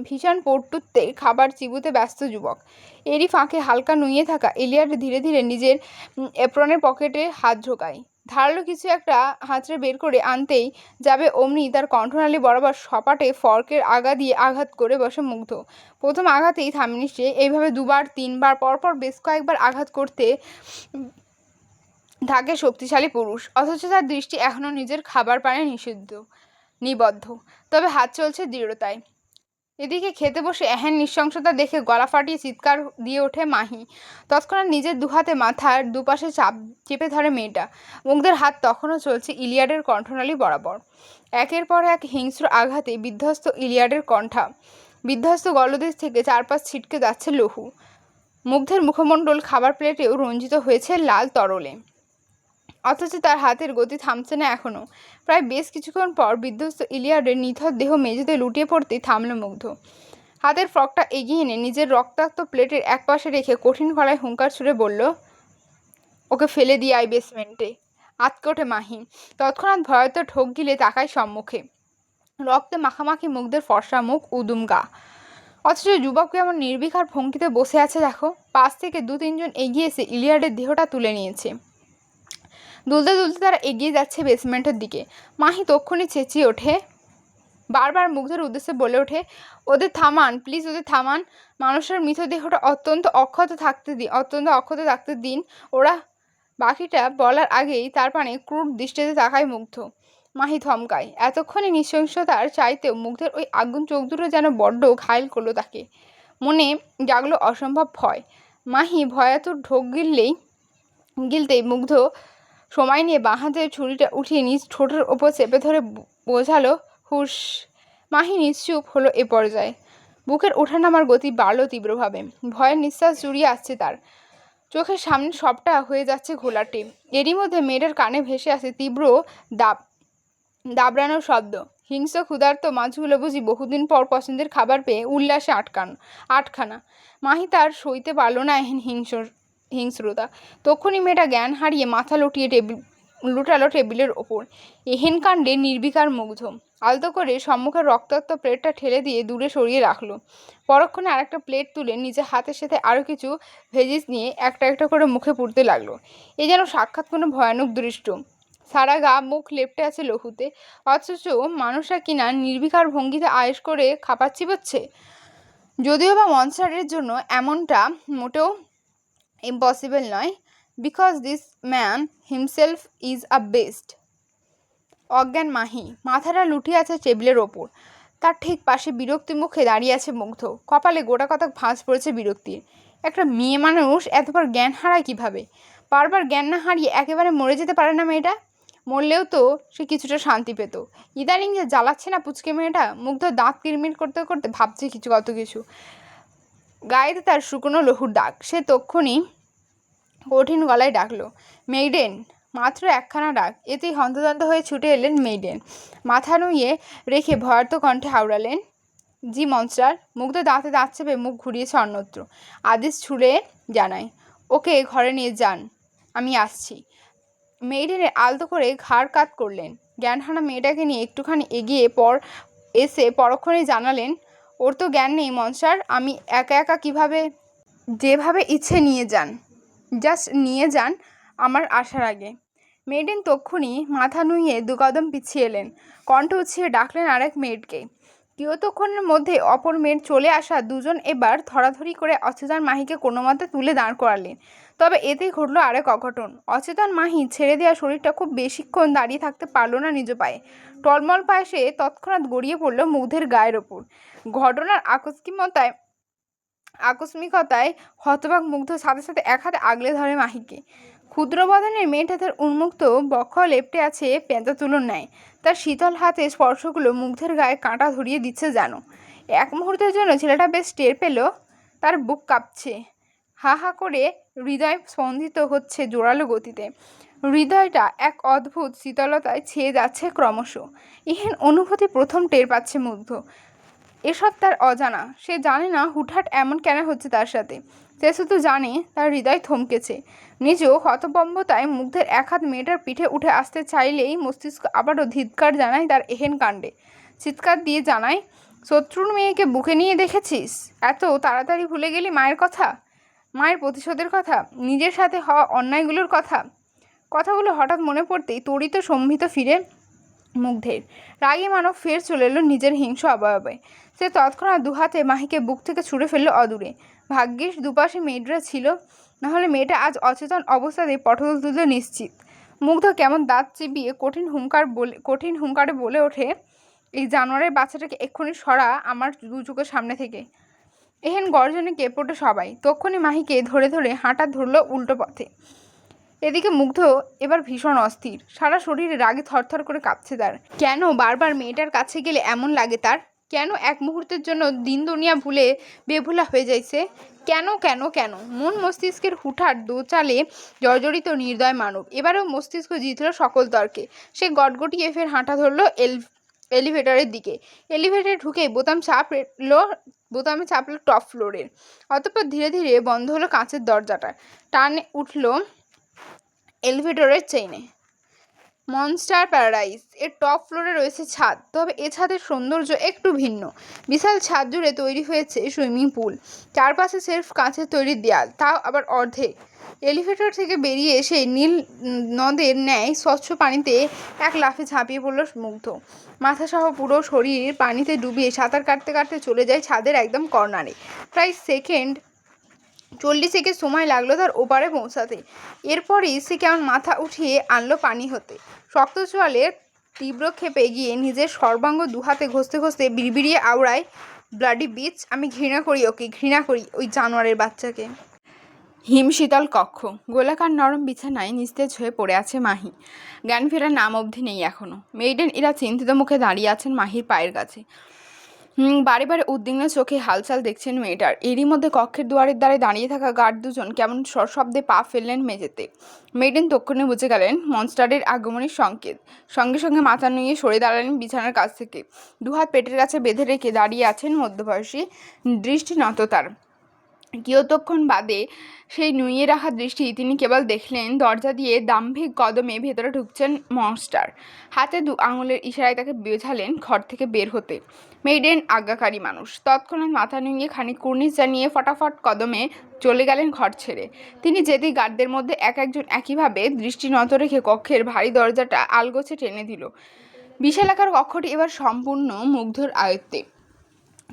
ভীষণ পটুত্বে খাবার চিবুতে ব্যস্ত যুবক। এরই ফাঁকে হালকা নুইয়ে থাকা ইলিয়াড ধীরে ধীরে নিজের এপ্রনের পকেটে হাত ঢোকায়। ধারালো কিছু একটা হাতড়ে বের করে আনতেই যাবে অমনি তার কণ্ঠনালী বরাবর সপাটে ফর্কের আগা দিয়ে আঘাত করে বসে মুগ্ধ। প্রথম আঘাতেই থামেনি সে। এইভাবে দুবার তিনবার পরপর বেশ কয়েকবার আঘাত করতে থাকে শক্তিশালী পুরুষ, অথচ তার দৃষ্টি এখনও নিজের খাবার পানে নিবদ্ধ। তবে হাত চলছে দৃঢ়তায়। এদিকে খেতে বসে এহেন নৃশংসতা দেখে গলা ফাটিয়ে চিৎকার দিয়ে ওঠে মাহি। তৎক্ষণাৎ নিজের দুহাতে মাথার দুপাশে চেপে ধরে মেয়েটা। মুগ্ধের হাত তখনও চলছে ইলিয়াডের কণ্ঠনালী বরাবর। একের পর এক হিংস্র আঘাতে বিধ্বস্ত ইলিয়াডের কণ্ঠা, বিধ্বস্ত গলদেশ থেকে চারপাশ ছিটকে যাচ্ছে লহু। মুগ্ধের মুখমণ্ডল খাবার প্লেটেও রঞ্জিত হয়েছে লাল তরলে। অথচ তার হাতের গতি থামছে না এখনও। প্রায় বেশ কিছুক্ষণ পর বিধ্বস্ত ইলিয়াডের নিথর দেহ মেঝেতে লুটিয়ে পড়তেই থামল মুগ্ধ। হাতের ফ্রকটা এগিয়ে এনে নিজের রক্তাক্ত প্লেটের এক পাশে রেখে কঠিন গলায় হুঙ্কার ছুড়ে বলল, ওকে ফেলে দিয়ে আয় বেসমেন্টে। আতকে ওঠে মাহি। তৎক্ষণাৎ ভয়তে ঠোক গিলে তাকায় সম্মুখে। রক্তে মাখামাখি মুগ্ধের ফর্সা মুখ, উদুম গা। অথচ যুবক কেমন নির্বিকার ভঙ্গিতে বসে আছে দেখো। পাশ থেকে 2-3 জন এগিয়ে এসে ইলিয়াডের দেহটা তুলে নিয়েছে। দুলতে দুলতে তারা এগিয়ে যাচ্ছে বেসমেন্টের দিকে। মাহি তক্ষুনি চেঁচিয়ে ওঠে, বারবার মুগ্ধের উদ্দেশ্যে বলে ওঠে, ওদের থামান প্লিজ, ওদের থামান। মানুষের মৃতদেহটা অত্যন্ত অক্ষত থাকতে দিন। ওরা বাকিটা বলার আগেই তার পানে ক্রূর দৃষ্টিতে তাকায় মুগ্ধ। মাহি থমকায়। এতক্ষণে নৃশংসতার চাইতেও মুগ্ধের ওই আগুন চোখ দুটো যেন বড্ড ঘায়েল করলো তাকে। মনে জাগলো অসম্ভব ভয়। মাহি ভয়াতুর ঢোক গিলতেই মুগ্ধ সময় নিয়ে বাঁ হাতের ছুরিটা উঠিয়ে নিজ ঠোঁটের ওপর চেপে ধরে বোঝালো, হুশ। মাহি নিশ্চুপ হলো এ পর্যায়ে। বুকের ওঠানামার গতি বাড়ল তীব্রভাবে। ভয়ের নিঃশ্বাস জুড়িয়ে আসছে তার। চোখের সামনে সবটা হয়ে যাচ্ছে ঘোলাটে। এরই মধ্যে মেয়েটার কানে ভেসে আসে তীব্র দাবড়ানোর শব্দ। হিংস্র ক্ষুধার্ত মাছগুলো বুঝি বহুদিন পর পছন্দের খাবার পেয়ে উল্লাসে আটখানা। মাহি তার সইতে পারল না এহেন হিংস্রতা। তক্ষুনি মেয়েটা জ্ঞান হারিয়ে মাথা লুটালো টেবিলের ওপর। এহেন কাণ্ডে নির্বিকার মুগ্ধ। আলতো করে সম্মুখের রক্তাক্ত প্লেটটা ঠেলে দিয়ে দূরে সরিয়ে রাখলো। পরক্ষণে আরেকটা প্লেট তুলে নিজের হাতের সাথে আরও কিছু ভেজিস নিয়ে একটা একটা করে মুখে পুড়তে লাগলো। এ যেন সাক্ষাৎ কোনো ভয়ানক দৃশ্য। সারা গা মুখ লেপ্টে আছে লহুতে, অথচ মানুষরা কিনা নির্বিকার ভঙ্গিতে আয়েশ করে খাবার চিবোচ্ছে। যদিও বা মনস্টারের জন্য এমনটা মোটেও ইম্পসিবল নয়, because this man himself is a best. অজ্ঞান মাহি মাথাটা লুটিয়ে আছে টেবিলের ওপর। তার ঠিক পাশে বিরক্তি মুখে দাঁড়িয়ে আছে মুগ্ধ। কপালে গোটা কতক ভাঁজ পড়েছে বিরক্তির। একটা মেয়ে মানুষ এতবার জ্ঞান হারায় কিভাবে? বারবার জ্ঞান না হারিয়ে একেবারে মরে যেতে পারে না মেয়েটা? মরলেও তো সে কিছুটা শান্তি পেত। ইদানিং যে জ্বালাচ্ছে না পুচকে মেয়েটা। মুগ্ধ দাঁত কিরমির করতে করতে ভাবছে কত কিছু। গায়েতে তার শুকনো লহুর দাগ। সে তক্ষুনি কঠিন গলায় ডাকলো, মেইডেন। মাত্র একখানা ডাক, এতেই হন্তদন্ত হয়ে ছুটে এলেন মেইডেন। মাথা নুইয়ে রেখে ভয়ার্ত কণ্ঠে হাওড়ালেন, জি মনস্টার। মুগ্ধ দাঁতে দাঁত চেপে মুখ ঘুরিয়েছে অন্যত্র। আদেশ ছুড়ে জানায়, ওকে ঘরে নিয়ে যান, আমি আসছি। মেইডেনের আলতো করে ঘাড় কাত করলেন। জ্ঞানহারা মেয়েটাকে নিয়ে একটুখানি এগিয়ে এসে পরক্ষণেই জানালেন, ওর তো জ্ঞান নেই মনস্টার। আমি একা একা কিভাবে, যেভাবে ইচ্ছে নিয়ে যান, জাস্ট নিয়ে যান আমার আসার আগে। মেইডেন তক্ষুনি মাথা নুইয়ে দুকদম পিছিয়ে এলেন। কণ্ঠ উছিয়ে ডাকলেন আরেক মেয়েটকে। কিয়তক্ষণের মধ্যে অপর মেয়ের চলে আসা দুজন এবার ধরাধরি করে অচেতন মাহিকে কোনো মতে তুলে দাঁড় করালেন। তবে এতেই ঘটল আরেক অঘটন। অচেতন মাহি ছেড়ে দেওয়া শরীরটা খুব বেশিক্ষণ দাঁড়িয়ে থাকতে পারল না নিজ পায়ে। টলমল পায়ে সে তৎক্ষণাৎ গড়িয়ে পড়ল মুগ্ধের গায়ের ওপর। ঘটনার আকস্মিকতায় হতবাক মুগ্ধ সাথে সাথে এক হাতে আগলে ধরে মাহিকে। ক্ষুদ্র বদনের মেয়েটাদের উন্মুক্ত বক্ষ লেপ্টে আছে পেঁচা তুলোর ন্যায়। তার শীতল হাতে স্পর্শগুলো মুগ্ধের গায়ে কাঁটা ধরিয়ে দিচ্ছে যেন। এক মুহূর্তের জন্য ছেলেটা বেশ টের পেল তার বুক কাঁপছে, হা হা করে হৃদয় স্পন্দিত হচ্ছে জোরালো গতিতে। হৃদয়টা এক অদ্ভুত শীতলতায় ছেয়ে যাচ্ছে ক্রমশ। ইহেন অনুভূতি প্রথম টের পাচ্ছে মুগ্ধ। এসব তার অজানা। সে জানে না হুটহাট এমন কেন হচ্ছে তার সাথে। সে শুধু জানে তার হৃদয় থমকেছে। নিজেও হতবম্বতায় মুগ্ধের এক হাত মেয়েটার পিঠে উঠে আসতে চাইলেই মস্তিষ্ক আবারও ধিক্কার জানায় তার এহেন কাণ্ডে। চিৎকার দিয়ে জানায়, শত্রুর মেয়েকে বুকে নিয়ে দেখেছিস? এত তাড়াতাড়ি ভুলে গেলি মায়ের কথা, মায়ের প্রতিশোধের কথা, নিজের সাথে হওয়া অন্যায়গুলোর কথা। কথাগুলো হঠাৎ মনে পড়তেই তড়িৎ সম্ভিত ফিরে মুগ্ধের। রাগী মানব ফের চলে এলো নিজের হিংস্র অবয়বে। সে তৎক্ষণাৎ দুহাতে মাহিকে বুক থেকে ছুঁড়ে ফেললো অদূরে। ভাগ্যিস দুপাশে মেয়েটা ছিল, নাহলে মেয়েটা আজ অচেতন অবস্থাতেই পটল তুলতে নিশ্চিত। মুগ্ধ কেমন দাঁত চিবিয়ে কঠিন হুঙ্কারে বলে ওঠে, এই জানোয়ারের বাচ্চাটাকে এক্ষুনি সরা আমার দু চোখের সামনে থেকে। এহেন গর্জনে কেঁপে ওঠে সবাই। তক্ষুনি মাহিকে ধরে ধরে হাঁটা ধরল উল্টো পথে। এদিকে মুগ্ধ এবার ভীষণ অস্থির। সারা শরীরে রাগে থরথর করে কাঁপছে তার। কেন বারবার মেয়েটার কাছে গেলে এমন লাগে তার? কেন এক মুহূর্তের জন্য দিন দুনিয়া ভুলে বেভুলা হয়ে যাইছে? কেন কেন কেন? মন মস্তিষ্কের হুঠার দোচালে জর্জরিত নির্দয় মানব এবারেও মস্তিষ্ক জিতল সকল তর্কে। সে গটগটিয়ে ফের হাঁটা ধরলো এলিভেটরের দিকে। এলিভেটরে ঢুকে বোতামে চাপলো টপ ফ্লোরের। অতঃপর ধীরে ধীরে বন্ধ হলো কাঁচের দরজাটা। টানে উঠল এলিভেটরের চেইনে। মনস্টার প্যারাডাইস এর টপ ফ্লোরে রয়েছে ছাদ। তবে এ ছাদের সৌন্দর্য একটু ভিন্ন। বিশাল ছাদ জুড়ে তৈরি হয়েছে সুইমিং পুল। চারপাশে সেলফ কাঁচের তৈরি দেয়াল, তাও আবার অর্ধেক। এলিভেটর থেকে বেরিয়ে এসে নীল নদের ন্যায় স্বচ্ছ পানিতে এক লাফে ঝাঁপিয়ে পড়ল মুগ্ধ। মাথাসহ পুরো শরীর পানিতে ডুবিয়ে সাঁতার কাটতে কাটতে চলে যায় ছাদের একদম কর্নারে। প্রায় 40 সেকেন্ড সময় লাগলো তার ওপারে পৌঁছাতে। এরপরই সে কেমন মাথা উঠিয়ে আনলো পানি হতে। শক্ত জলের তীব্র ক্ষেপে গিয়ে নিজের সর্বাঙ্গ দুহাতে ঘষতে ঘষতে বিড়বিড়িয়ে আওড়ায়, ব্লাডি বিচ, আমি ঘৃণা করি ওকে, ঘৃণা করি ওই জানোয়ারের বাচ্চাকে। হিমশীতল কক্ষ। গোলাকার নরম বিছানায় নিস্তেজ হয়ে পড়ে আছে মাহি। জ্ঞান ফেরার নাম অবধি নেই এখনো। মেইডেন এরা চিন্তিত মুখে দাঁড়িয়ে আছেন মাহির পায়ের কাছে। বারে বারে উদ্বিগ্ন চোখে হালচাল দেখছেন মেয়েটার। এরই মধ্যে কক্ষের দুয়ারের দ্বারে দাঁড়িয়ে থাকা গার্ড দুজন কেমন সশব্দে পা ফেললেন মেঝেতে। মেইডেন তক্ষণে বুঝে গেলেন মনস্টারের আগমনের সংকেত। সঙ্গে সঙ্গে মাথা নুয়ে সরে দাঁড়ালেন বিছানার কাছ থেকে। দুহাত পেটের কাছে বেঁধে রেখে দাঁড়িয়ে আছেন মধ্যবয়সী, দৃষ্টি নত তার। কিয়তক্ষণ বাদে সেই নুইয়ে রাখা দৃষ্টি তিনি কেবল দেখলেন দরজা দিয়ে দাম্ভিক কদমে ভেতরে ঢুকছেন মনস্টার। হাতে 2 আঙুলের ইশারায় তাকে বোঝালেন ঘর থেকে বের হতে। মেইডেন আজ্ঞাকারী মানুষ। তৎক্ষণাৎ মাথা নুইয়ে খানিক কুর্নিশ জানিয়ে ফটাফট কদমে চলে গেলেন ঘর ছেড়ে। তিনি যেতেই গার্ডদের মধ্যে একজন একইভাবে দৃষ্টি নত রেখে কক্ষের ভারী দরজাটা আলগোছে টেনে দিল। বিশালাকার কক্ষটি এবার সম্পূর্ণ মুগ্ধর আয়ত্তে।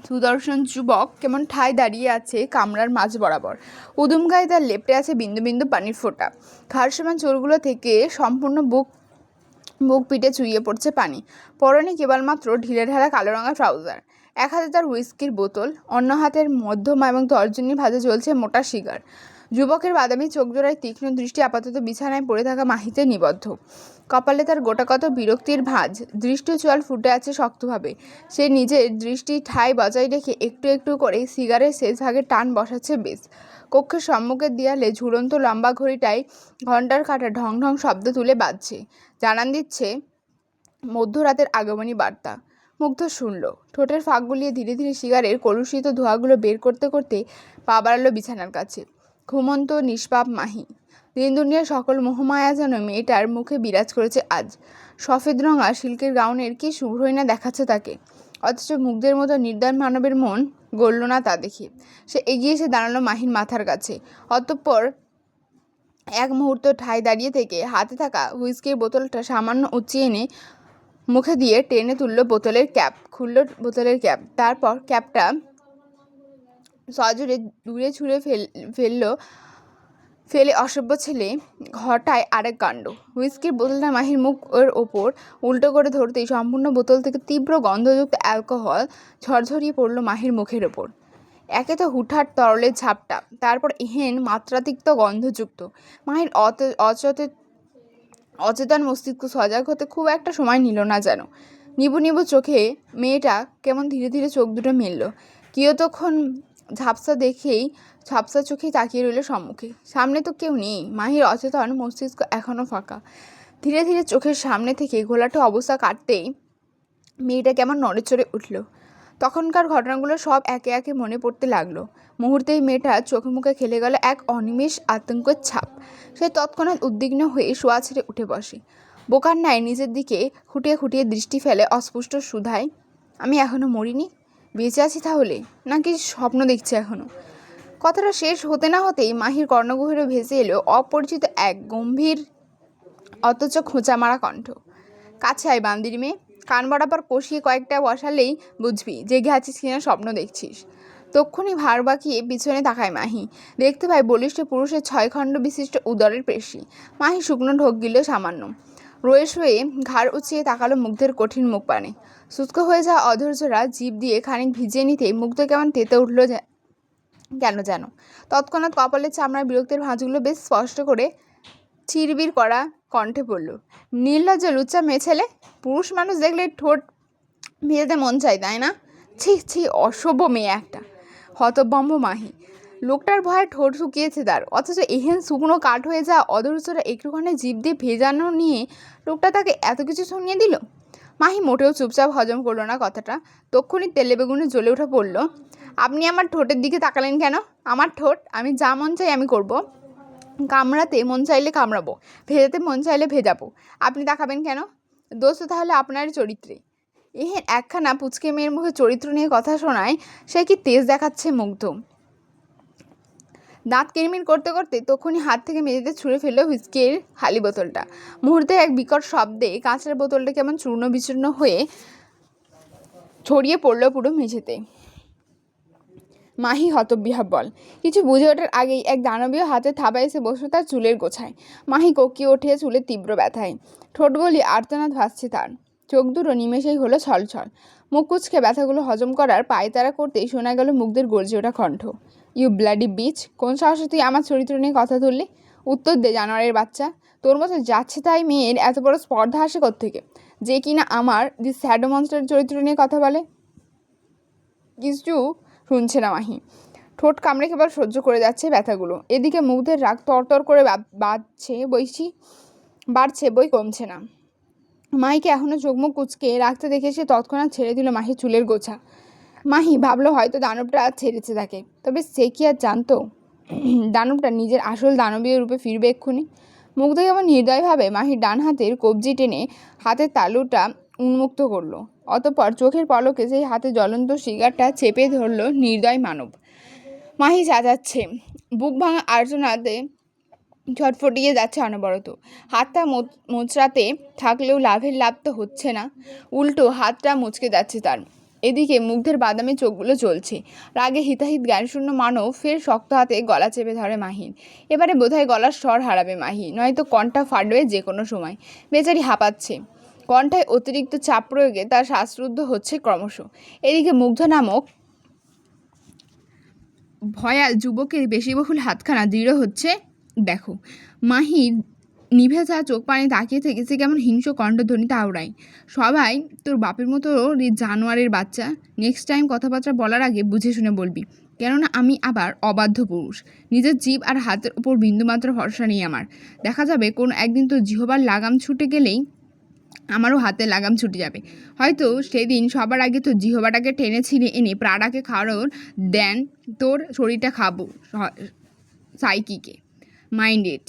সুদর্শন যুবক কেমন ঠায় দাঁড়িয়ে আছে কামরার মাঝ বরাবর। উদুম গায়ে তার লেপ্টে আছে বিন্দু বিন্দু পানির ফোঁটা। ঘাড় সমান চোরগুলো থেকে সম্পূর্ণ বুক পিঠে চুইয়ে পড়ছে পানি। পরনে কেবলমাত্র ঢিলে ঢালা কালো রঙা ট্রাউজার। এক হাতে তার হুইস্কির বোতল, অন্য হাতের মধ্যমা এবং তর্জনী ভাঁজে জ্বলছে মোটা সিগার। যুবকের বাদামি চোখজোড়ায় তীক্ষ্ণ দৃষ্টি আপাতত বিছানায় পড়ে থাকা মাহিতে নিবদ্ধ। কপালে তার গোটাকত বিরক্তির ভাঁজ, দৃষ্টি চোয়াল ফুটে আছে শক্তভাবে। সে নিজের দৃষ্টি ঠাঁই বজায় রেখে একটু একটু করে সিগারের শেষ ভাগে টান বসাচ্ছে বেশ। কক্ষের সম্মুখের দেয়ালে ঝুলন্ত লম্বা ঘড়িটায় ঘণ্টার কাঁটা ঢং ঢং শব্দ তুলে বাজছে, জানান দিচ্ছে মধ্যরাতের আগমনী বার্তা। মুগ্ধ শুনল। ঠোঁটের ফাঁক গুলিয়ে ধীরে ধীরে সিগারের কলুষিত ধোঁয়াগুলো বের করতে করতে পা বাড়ালো বিছানার কাছে। ঘুমন্ত নিষ্পাপ মাহি। দিন দুনিয়ার সকল মোহমায়া যেন মেয়েটার মুখে বিরাজ করেছে আজ। সফেদ রঙা সিল্কের গাউনের কি শুভ্রই না দেখাচ্ছে তাকে, অথচ মুগ্ধের মতো নির্দয় মানবের মন গড়ল না তা দেখে। সে এগিয়ে এসে দাঁড়ালো মাহির মাথার কাছে। অতঃপর এক মুহূর্ত ঠায় দাঁড়িয়ে থেকে হাতে থাকা হুইস্কির বোতলটা সামান্য উঁচিয়ে এনে মুখে দিয়ে টেনে তুললো বোতলের ক্যাপ, খুলল বোতলের ক্যাপ। তারপর ক্যাপটা সজোরে দূরে ছুঁড়ে ফেলে অসভ্য ছেলে ঘটায় আরেক কাণ্ড। হুইস্কির বোতলটা মাহির মুখের ওপর উল্টো করে ধরতেই সম্পূর্ণ বোতল থেকে তীব্র গন্ধযুক্ত অ্যালকোহল ঝরঝরিয়ে পড়ল মাহির মুখের ওপর। একে তো হুটহাট তরলের ঝাপটা, তারপর এহেন মাত্রাতিক্ত গন্ধযুক্ত। মাহির অচেতন মস্তিষ্ক সজাগ হতে খুব একটা সময় নিল না যেন। নিবু নিবু চোখে মেয়েটা কেমন ধীরে ধীরে চোখ দুটো মেলল। কিয়তক্ষণ ঝাপসা চোখেই তাকিয়ে রইল সম্মুখে। সামনে তো কেউ নেই। মাহির অচেতন মস্তিষ্ক এখনও ফাঁকা। ধীরে ধীরে চোখের সামনে থেকে ঘোলাটে অবস্থা কাটতেই মেয়েটা কেমন নড়েচড়ে উঠল। তখনকার ঘটনাগুলো সব একে একে মনে পড়তে লাগলো। মুহূর্তেই মেয়েটা চোখে মুখে খেলে গেল এক অনিমেষ আতঙ্কের ছাপ। সে তৎক্ষণাৎ উদ্বিগ্ন হয়ে শোয়া ছেড়ে উঠে বসে। বোকার ন্যায় নিজের দিকে খুঁটিয়ে খুঁটিয়ে দৃষ্টি ফেলে অস্পষ্ট সুধায়, আমি এখনো মরিনি? বেঁচে আছি তাহলে, নাকি স্বপ্ন দেখছি এখনো? কথাটা শেষ হতে না হতেই মাহির কর্ণগহীরে ভেসে এলো অপরিচিত এক গম্ভীর অথচ খোঁচা মারা কণ্ঠ। কাছে আয় বান্দির মেয়ে, কান বরাবর কষিয়ে কয়েকটা বসালেই বুঝবি জেগে আছিস কিনা স্বপ্ন দেখছিস। তক্ষুনি ভার বাঁকিয়ে পিছনে তাকায় মাহি। দেখতে পায় বলিষ্ঠ পুরুষের 6 খণ্ড বিশিষ্ট উদরের পেশি। মাহি শুকনো ঢোক গিল সামান্য। রয়ে শুয়ে ঘাড় উঁচিয়ে তাকালো মুগ্ধের কঠিন মুখ পানে। শুষ্ক হয়ে যাওয়া অধৈর্যরা জিভ দিয়ে খানিক ভিজিয়ে নিতেই মুগ্ধ কেমন তেতে উঠল কেন যেন। তৎক্ষণাৎ কপালের চামড়ার বিরক্তির ভাঁজগুলো বেশ স্পষ্ট করে চিরবির করা কণ্ঠে পড়ল, নির্লজ্জ লুচ্চা মেয়ে ছেলে, পুরুষ মানুষ দেখলে ঠোঁট ভেজাতে মন চাই তাই না? ছি ছি, অসভ্য মেয়ে একটা। হতভম্ব মাহি। লোকটার ভয়ে ঠোঁট শুকিয়েছে তার, অথচ এহেন শুকনো কাঠ হয়ে যাওয়া অধৈর্যরা একটুখানি জিভ দিয়ে ভেজানো নিয়ে লোকটা তাকে এত কিছু শুনিয়ে দিল। মাহি মোটেও চুপচাপ হজম করলো না কথাটা। তক্ষুনি তেলে বেগুনে জ্বলে উঠে পড়ল, আপনি আমার ঠোঁটের দিকে তাকালেন কেন? আমার ঠোঁট, আমি যা মন চাই আমি করব। কামড়াতে মন চাইলে কামড়াবো, ভেজাতে মন চাইলে ভেজাবো। আপনি তাকাবেন কেন? দোষ তো তাহলে আপনার চরিত্রে। এহেন একখানা পুচকে মেয়ের মুখে চরিত্র নিয়ে কথা শোনায় সে কি তেজ দেখাচ্ছে মুগ্ধ। দাঁত কিরমির করতে করতে তখনই হাত থেকে মেঝেতে ছুঁড়ে ফেললো হুইস্কির খালি বোতলটা। মুহূর্তে এক বিকট শব্দে কাঁচের বোতলটা কেমন চূর্ণ বিচূর্ণ হয়ে ছড়িয়ে পড়লো পুরো মেঝেতে। মাহি হতবিহ্বল। কিছু বুঝে ওঠার আগেই এক দানবীয় হাতে থাবা এসে বসল তার চুলের গোছায়। মাহি কোকিয়ে ওঠে চুলের তীব্র ব্যথায়। ঠোঁটগুলি আর্তনাদ ভাসছে তার। চোখ দুটো নিমেষেই হলো ছলছল। মুখ কুচকে ব্যথাগুলো হজম করার পায়তারা করতেই শোনা গেল মুগ্ধের গর্জে ওঠা কণ্ঠ, ইউ ব্লাডি বিচ, কোন সাহসে তুই আমার চরিত্র নিয়ে কথা তুললি? উত্তর দে জানোয়ারের বাচ্চা। তোর মতো যাচ্ছে তাই মেয়ের এত বড় স্পর্ধা আসে কোত্থেকে, যে কিনা আমার দি স্যাডো মনস্টারের চরিত্র নিয়ে কথা বলে? কিছু শুনছে না মাহি। ঠোঁট কামড়ে কেবল সহ্য করে যাচ্ছে ব্যথাগুলো। এদিকে মুগ্ধের রাগ তরতর করে বাড়ছে বই কমছে না। মাহিকে এখনও চোখমুখ কুচকে রাখতে দেখে সে তৎক্ষণাৎ ছেড়ে দিল মাহির চুলের গোছা। মাহি ভাবলো হয়তো দানবটা ছেড়েছে তাকে, তবে সে কি আর জানতো দানবটা নিজের আসল দানবীয় রূপে ফিরবে এক্ষুনি। মুগ্ধ কেমন হৃদয়ভাবে মাহির ডান হাতের কবজি টেনে হাতের তালুটা উন্মুক্ত করলো। অতঃপর চোখের পলকে সেই হাতে জ্বলন্ত সিগারটা চেপে ধরল নির্দয় মানব। মাহি চেঁচাচ্ছে, বুক ভাঙা আর্তনাদে ছটফটিয়ে যাচ্ছে অনবরত। হাতটা মোচড়াতে থাকলেও লাভের লাভ তো হচ্ছে না, উল্টো হাতটা মুচকে যাচ্ছে তার। এদিকে মুগ্ধের বাদামি চোখগুলো জ্বলছে। রাগে হিতাহিত জ্ঞানশূন্য মানব ফের শক্ত হাতে গলা চেপে ধরে মাহির। এবারে বোধহয় গলার স্বর হারাবে মাহি, নয়তো কণ্ঠা ফাটবে যে কোনো সময়। বেচারি হাঁপাচ্ছে। কণ্ঠায় অতিরিক্ত চাপ প্রয়োগে তার শ্বাসরুদ্ধ হচ্ছে ক্রমশ। এদিকে মুগ্ধ নামক ভয়াল যুবকের বেশিবহুল হাতখানা দৃঢ় হচ্ছে দেখো। মাহির নিভে যাওয়া চোখ পানি তাকিয়ে থেকে সে কেমন হিংস্র কণ্ঠধ্বনিতে আওড়ায়, সবাই তোর বাপের মতো জানোয়ারের বাচ্চা। নেক্সট টাইম কথাবার্তা বলার আগে বুঝে শুনে বলবি, কেননা আমি আবার অবাধ্য পুরুষ। নিজের জিভ আর হাতের ওপর বিন্দুমাত্র ভরসা নেই আমার। দেখা যাবে কোনো একদিন তোর জিহবার লাগাম ছুটে গেলেই আমারও হাতে লাগাম ছুটে যাবে। হয়তো সেদিন সবার আগে তোর জিহবাটাকে টেনে ছিঁড়ে এনে প্রাণাকে খাওয়ানোর দেন তোর শরীরটা খাবো সাইকিকে। Mind it.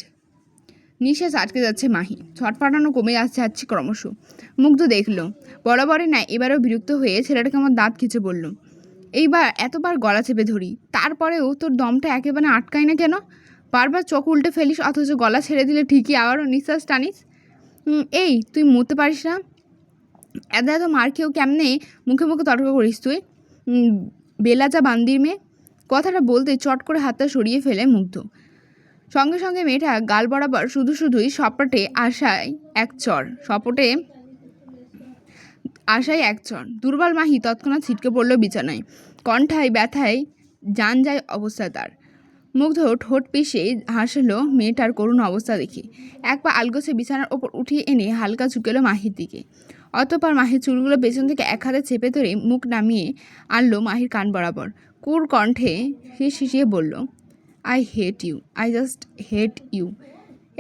নিঃশ্বাস আটকে যাচ্ছে মাহি, ছটফটানো কমে যাচ্ছে ক্রমশ। মুগ্ধ দেখল বরাবরই না, এবারেও বিরক্ত হয়ে ছেলেটাকে আমার দাঁত খিচে বলল, এইবার এতবার গলা চেপে ধরি, তারপরেও তোর দমটা একেবারে আটকায় না কেন? বারবার চোখ উল্টে ফেলিস, অথচ গলা ছেড়ে দিলে ঠিকই আবারও নিঃশ্বাস টানিস। এই তুই মরতে পারিস না? এত এত মার খেয়েও কেমনে মুখে মুখে তর্ক করিস তুই, বেলাজা বান্দির মেয়ে? কথাটা বলতে চট করে হাতটা সরিয়ে ফেলে মুগ্ধ। সঙ্গে সঙ্গে মেয়েটা গাল বরাবর শুধুই সপটে আশায় এক চর। দুর্বল মাহি তৎক্ষণাৎ ছিটকে পড়ল বিছানায়, কণ্ঠায় ব্যথায় জান যায় অবস্থা তার। মুগ্ধ ঠোঁট পিষে হাসলো মেয়েটার করুণ অবস্থা দেখে। এক পা আলগোছে বিছানার ওপর উঠিয়ে এনে হালকা ঝুঁকেলো মাহির দিকে। অতঃপর মাহির চুলগুলো পেছন থেকে এক হাতে চেপে ধরে মুখ নামিয়ে আনলো মাহির কান বরাবর। কুর কণ্ঠে হিসিয়ে বলল, I hate you, I just hate you.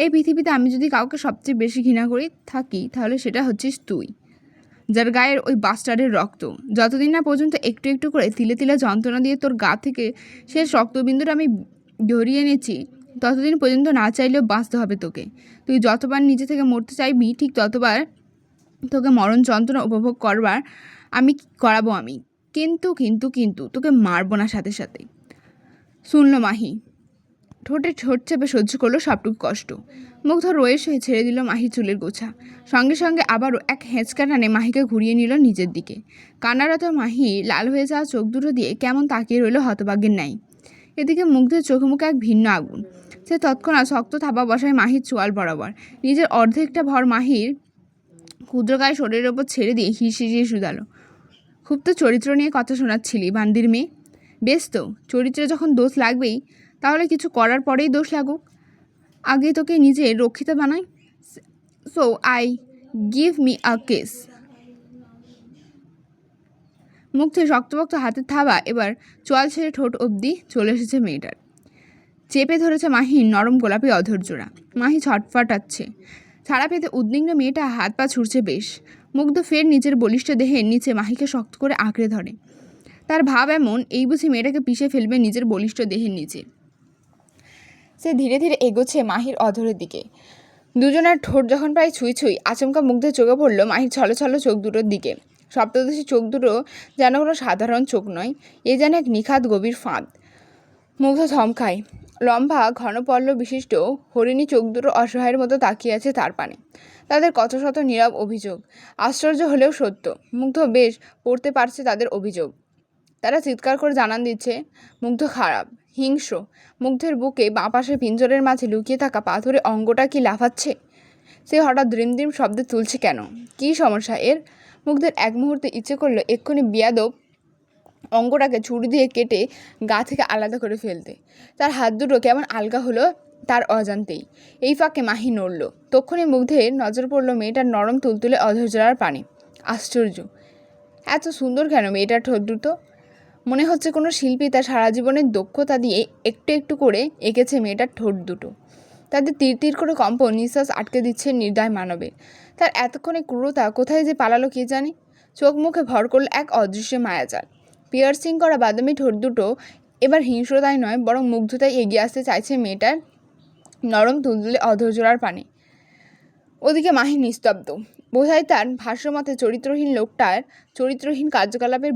এই পৃথিবীতে আমি যদি কাউকে সবচেয়ে বেশি ঘৃণা করে থাকি তাহলে সেটা হচ্ছিস তুই, যার গায়ের ওই বাস্টার্ডের রক্ত যতদিন না পর্যন্ত একটু একটু করে তিলে তিলে যন্ত্রণা দিয়ে তোর গা থেকে শেষ রক্তবিন্দুটা আমি ধরিয়ে এনেছি, ততদিন পর্যন্ত না চাইলেও বাঁচতে হবে তোকে। তুই যতবার নিজে থেকে মরতে চাইবি ঠিক ততবার তোকে মরণ যন্ত্রণা উপভোগ করাবো আমি। কিন্তু কিন্তু কিন্তু তোকে মারবো না সাথে সাথে। শুনল মাহি, ঠোঁটে ঠোঁট চেপে সহ্য করলো সবটুকু কষ্ট। মুগ্ধ রয়েস হয়ে ছেড়ে দিল মাহি চুলের গোছা। সঙ্গে সঙ্গে আবারও এক হেঁচকা টানে মাহিকে ঘুরিয়ে নিল নিজের দিকে। কান্নারত মাহি লাল হয়ে যাওয়া চোখ দুটো দিয়ে কেমন তাকিয়ে রইল হতভাগ্যের ন্যায়। এদিকে মুগ্ধের চোখে মুখে এক ভিন্ন আগুন। সে তৎক্ষণাৎ শক্ত থাবা বসায় মাহির চোয়াল বরাবর, নিজের অর্ধেকটা ভর মাহির ক্ষুদ্রকায় শরীরের ওপর ছেড়ে দিয়ে হিসিয়ে শুধালো, খুব তো চরিত্র নিয়ে কথা শোনাচ্ছিলি বান্দির মেয়ে। বেশ তো, চরিত্রে যখন দোষ লাগবেই তাহলে কিছু করার পরেই দোষ লাগুক। আগে তোকে নিজে রক্ষিত বানাই। So I give me a kiss. মুখ থেকে শক্তপক্ত হাতের থাবা এবার চোয়াল ছেড়ে ঠোঁট অবধি চলে এসেছে মেয়েটার। চেপে ধরেছে মাহির নরম গোলাপি অধৈর্যরা। মাহি ছটফটাচ্ছে। ছাড়া পেতে উদ্বিগ্ন মেয়েটা হাত পা ছুটছে বেশ। মুগ্ধ ফের নিজের বলিষ্ঠ দেহের নিচে মাহিকে শক্ত করে আঁকড়ে ধরে। তার ভাব এমন, এই বুঝি মেয়েটাকে পিষে ফেলবে নিজের বলিষ্ঠ দেহের নিচে। সে ধীরে ধীরে এগোচ্ছে মাহির অধরের দিকে। দুজনের ঠোঁট যখন প্রায় ছুঁই আচমকা মুগ্ধের চোখে পড়ল মাহির ছলো চোখ দুটোর দিকে। সপ্তদশী চোখ দুটো যেন কোনো সাধারণ চোখ নয়, এ যেন এক নিখাত গভীর ফাঁদ। মুগ্ধ থমকায়। লম্বা ঘন পল্লব বিশিষ্ট হরিণী চোখ দুটো অসহায়ের মতো তাকিয়ে আছে তার পানে। তাদের কত শত নীরব অভিযোগ। আশ্চর্য হলেও সত্য, মুগ্ধ বেশ পড়তে পারছে তাদের অভিযোগ। তারা চিৎকার করে জানান দিচ্ছে মুগ্ধ খারাপ, হিংস্র। মুগ্ধের বুকে বাঁ পাশে পিঞ্জরের মাঝে লুকিয়ে থাকা পাথরে অঙ্গটা কি লাফাচ্ছে? সে হঠাৎ দ্রিম শব্দে তুলছে কেন? কী সমস্যা এর? মুগ্ধের এক মুহূর্তে ইচ্ছে করলো এক্ষুনি বিয়াদব অঙ্গটাকে ছুরি দিয়ে কেটে গা থেকে আলাদা করে ফেলতে। তার হাত দুটো কেমন আলগা হলো তার অজান্তেই। এই ফাঁকে মাহি নড়ল। তক্ষুনি মুগ্ধের নজর পড়ল মেয়েটার নরম তুলতুলে অধৈর্যের পানে। আশ্চর্য, এত সুন্দর কেন মেয়েটার ঠোঁট দুটো? মনে হচ্ছে কোনো শিল্পী তার সারা জীবনের দক্ষতা দিয়ে একটু একটু করে এঁকেছে মেয়েটার ঠোঁট দুটো। তাদের তীর করে কম্পন নিঃশ্বাস আটকে দিচ্ছে নির্দয় মানবে। তার এতক্ষণে ক্রূরতা কোথায় যে পালালো কে জানে। চোখ মুখে ভর করল এক অদৃশ্য মায়াজাল। পিয়ার্সিং করা বাদামি ঠোঁট দুটো এবার হিংস্রতায় নয় বরং মুগ্ধতায় এগিয়ে আসতে চাইছে মেয়েটার নরম তুলতুলে অধৈর্যের পানে। ওদিকে মাহি নিস্তব্ধ। বোধহয় তার ভাষ্যমতে চরিত্রহীন লোকটার চরিত্রহীন কার্যকলাপের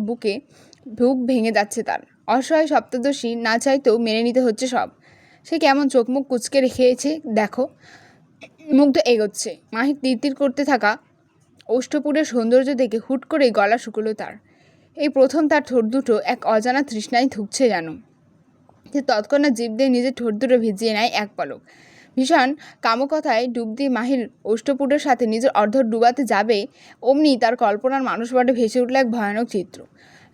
বুক ভেঙে যাচ্ছে তার। অসহায় সপ্তদশী না চাইতেও মেনে নিতে হচ্ছে সব। সে কেমন চোখ মুখ কুচকে রেখেছে দেখো। মুগ্ধ এগোচ্ছে। মাহির তীর করতে থাকা অষ্টপুরের সৌন্দর্য দেখে হুট করেই গলা শুকলো তার। এই প্রথম তার ঠোঁট দুটো এক অজানা তৃষ্ণায় ধুকছে যেন। সে তৎক্ষণাৎ জিভ দিয়ে নিজের ঠোঁট দুটো ভিজিয়ে নেয় এক পলক। ভীষণ কামকথায় ডুব দিয়ে মাহির অষ্টপুরের সাথে নিজের অর্ধ ডুবাতে যাবে, অমনি তার কল্পনার মানুষপটে ভেসে উঠল এক ভয়ানক চিত্র।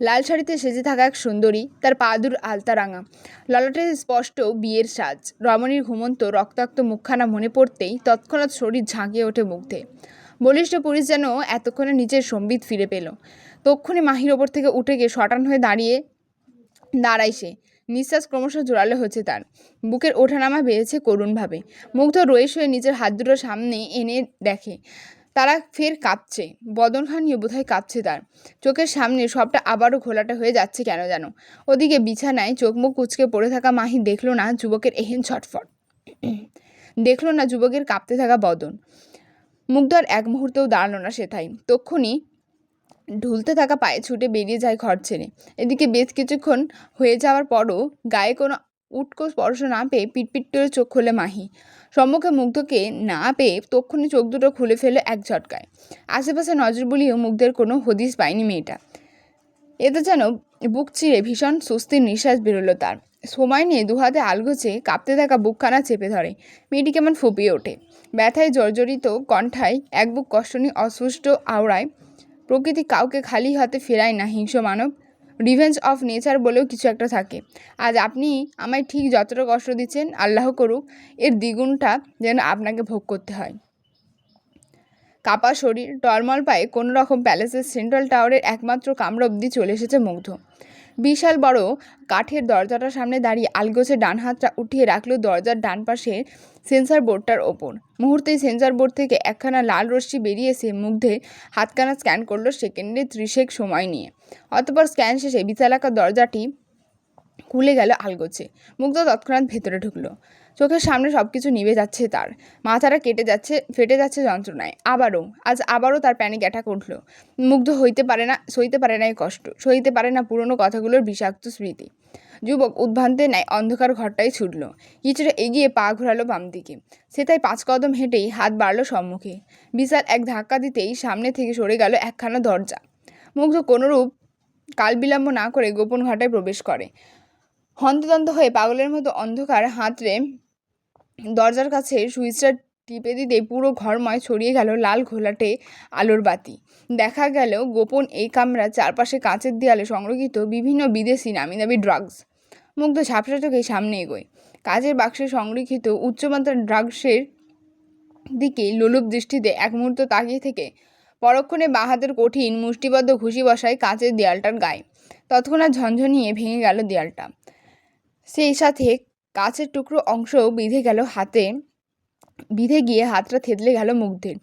লাল শাড়িতে সেজে থাকা এক সুন্দরী, তার পা দুর আলতা রাঙা, ললাটে স্পষ্ট বিয়ের সাজ। রমণীর ঘুমন্ত রক্তাক্ত মুখখানা মনে পড়তেই তৎক্ষণাৎ শরীর ঝাঁকিয়ে ওঠে মুগ্ধে। বলিষ্ঠ পুরুষ যেন এতক্ষণে নিজের সম্বিত ফিরে পেল। তক্ষুনি মাহির ওপর থেকে উঠে গিয়ে শটান হয়ে দাঁড়ায় সে। নিঃশ্বাস ক্রমশ জোরালো হচ্ছে তার, বুকের ওঠানামা বেড়েছে করুণভাবে। মুগ্ধ রয়েস হয়ে নিজের হাত দুটো সামনে এনে দেখে তারা ফের কাঁপছে। বদনখানিও বোধহয় কাঁপছে তার। চোখের সামনে সবটা আবারও ঘোলাটে হয়ে যাচ্ছে কেন যেন। ওদিকে বিছানায় চোখ মুখ কুঁচকে পড়ে থাকা মাহি দেখল না যুবকের এহেন ছটফট, দেখল না যুবকের কাঁপতে থাকা বদন। মুগ্ধ আর এক মুহূর্তেও দাঁড়ালো না সেথায়। তক্ষুনি ঢুলতে থাকা পায়ে ছুটে বেরিয়ে যায় ঘর ছেড়ে। এদিকে বেশ কিছুক্ষণ হয়ে যাওয়ার পরও গায়ে কোনো উটকো স্পর্শ না পেয়ে পিটপিট করে চোখ খোলে মাহি। সম্মুখে মুগ্ধকে না পেয়ে তক্ষুনি চোখ দুটো খুলে ফেলে এক ঝটকায়। আশেপাশে নজর বুলিয়েও মুগ্ধের কোনো হদিস পায়নি মেয়েটা। এতে যেন বুক চিরে ভীষণ স্বস্তির নিঃশ্বাস বেরোলো তার। সময় নিয়ে দুহাতে আলগোছে কাঁপতে থাকা বুকখানা চেপে ধরে। মেয়েটি কেমন ফুপিয়ে ওঠে। ব্যথায় জর্জরিত কণ্ঠায় এক বুক কষ্ট নিয়ে অস্পষ্ট আওড়ায়। প্রকৃতি কাউকে খালি হাতে ফেরায় না হিংস্র মানব। রিভেঞ্জ অফ নেচার বলেও কিছু একটা থাকে। আজ আপনি আমায় ঠিক যতটা কষ্ট দিচ্ছেন, আল্লাহ করুক এর দ্বিগুণটা যেন আপনাকে ভোগ করতে হয়। কাপা শরীর, টলমল পায়ে কোনো রকম প্যালেসের সেন্ট্রাল টাওয়ারের একমাত্র কামরা অবধি চলে এসেছে মুগ্ধ। বিশাল বড় কাঠের দরজাটার সামনে দাঁড়িয়ে আলগোছে ডান হাতটা উঠিয়ে রাখলো দরজার ডান পাশে সেন্সার বোর্ডটার ওপর। মুহূর্তেই সেন্সার বোর্ড থেকে একখানা লাল রশ্মি বেরিয়ে এসে মুগ্ধের হাতখানা স্ক্যান করলো সেকেন্ডে 30 সময় নিয়ে। অতঃপর স্ক্যান শেষে বিশালাকার দরজাটি খুলে গেল আলগোছে। মুগ্ধ তৎক্ষণাৎ ভেতরে ঢুকলো। চোখের সামনে সব কিছু নিভে যাচ্ছে তার। মাথাটা ফেটে যাচ্ছে যন্ত্রণায়। আবারও তার প্যানিক অ্যাটাক উঠল। মুগ্ধ সইতে পারে না এই কষ্ট, সইতে পারে না পুরনো কথাগুলোর বিষাক্ত স্মৃতি। যুবক উদ্ভ্রান্তের ন্যায় অন্ধকার ঘরটায় ছুটল। কিছুটা এগিয়ে পা ঘোরালো বাম দিকে। সে তাই 5 কদম হেঁটেই হাত বাড়ল সম্মুখে। বিশাল এক ধাক্কা দিতেই সামনে থেকে সরে গেল একখানা দরজা। মুগ্ধ কোনোরূপ কালবিলম্ব না করে গোপন ঘরটায় প্রবেশ করে। হন্তদন্ত হয়ে পাগলের মতো অন্ধকার হাতড়ে দরজার কাছে সুইচটা টিপে দিতেই পুরো ঘরময় ছড়িয়ে গেল লাল ঘোলাটে আলোর বাতি। দেখা গেল গোপন এই কামরার চারপাশে কাঁচের দেয়ালে সংরক্ষিত বিভিন্ন বিদেশি নামিদামি ড্রাগস। মুগ্ধ ঝাপসা চোখে সামনে এগোয়। কাচের বাক্সে সংরক্ষিত উচ্চমাত্রার ড্রাগসের দিকে লোলুপ দৃষ্টিতে এক মুহূর্ত তাকিয়ে থেকে পরক্ষণে বাঁ হাতের কঠিন মুষ্টিবদ্ধ ঘুষি বসায় কাচের দেয়ালটার গায়ে। তৎক্ষণাৎ ঝনঝনিয়ে ভেঙে গেল দেয়ালটা। সেই সাথে কাচের টুকরো অংশ বিঁধে গিয়ে হাতটা থেতলে গেল মুগ্ধের।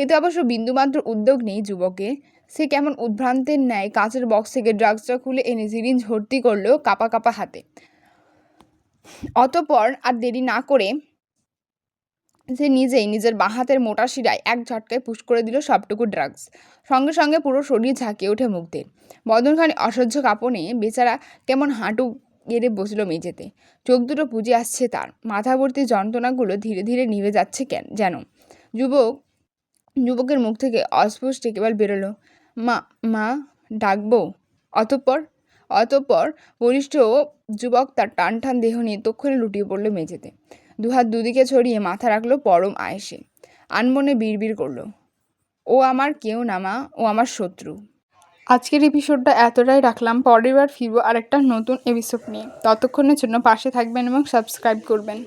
এতে অবশ্য বিন্দুমাত্র উদ্যোগ নেই যুবকের। সে কেমন উদ্ভ্রান্তের ন্যায় কাচের বক্স থেকে ড্রাগসটা খুলে এনে সিরিঞ্জ ভর্তি করলো কাপা কাপা হাতে। অতঃপর আর দেরি না করে সে নিজেই নিজের বাঁ হাতের মোটা শিরায় এক ঝটকায় পুশ করে দিল সবটুকু ড্রাগস। সঙ্গে সঙ্গে পুরো শরীর ঝাঁকিয়ে ওঠে মুগ্ধের। বদনখানি অসহ্য কাঁপনে বেচারা কেমন হাঁটু গেড়ে বসলো মেঝেতে। চোখ দুটো বুজে আসছে তার। মাথাভর্তি যন্ত্রণাগুলো ধীরে ধীরে নিভে যাচ্ছে যেন। যুবকের মুখ থেকে অস্পষ্ট কেবল বেরোলো, মা মা ডাকবো। অতঃপর বলিষ্ঠ যুবক তার টান টান দেহ নিয়ে তক্ষণে লুটিয়ে পড়লো মেঝেতে। দুহাত দুদিকে ছড়িয়ে মাথা রাখলো পরম আয়েসে। আনমনে বিড়বিড় করলো, ও আমার কেউ না মা, ও আমার শত্রু। আজকের এপিসোডটা এতটাই রাখলাম। পরের বার ফিরবো আরেকটা নতুন এপিসোড নিয়ে। ততক্ষণের জন্য পাশে থাকবেন এবং সাবস্ক্রাইব করবেন।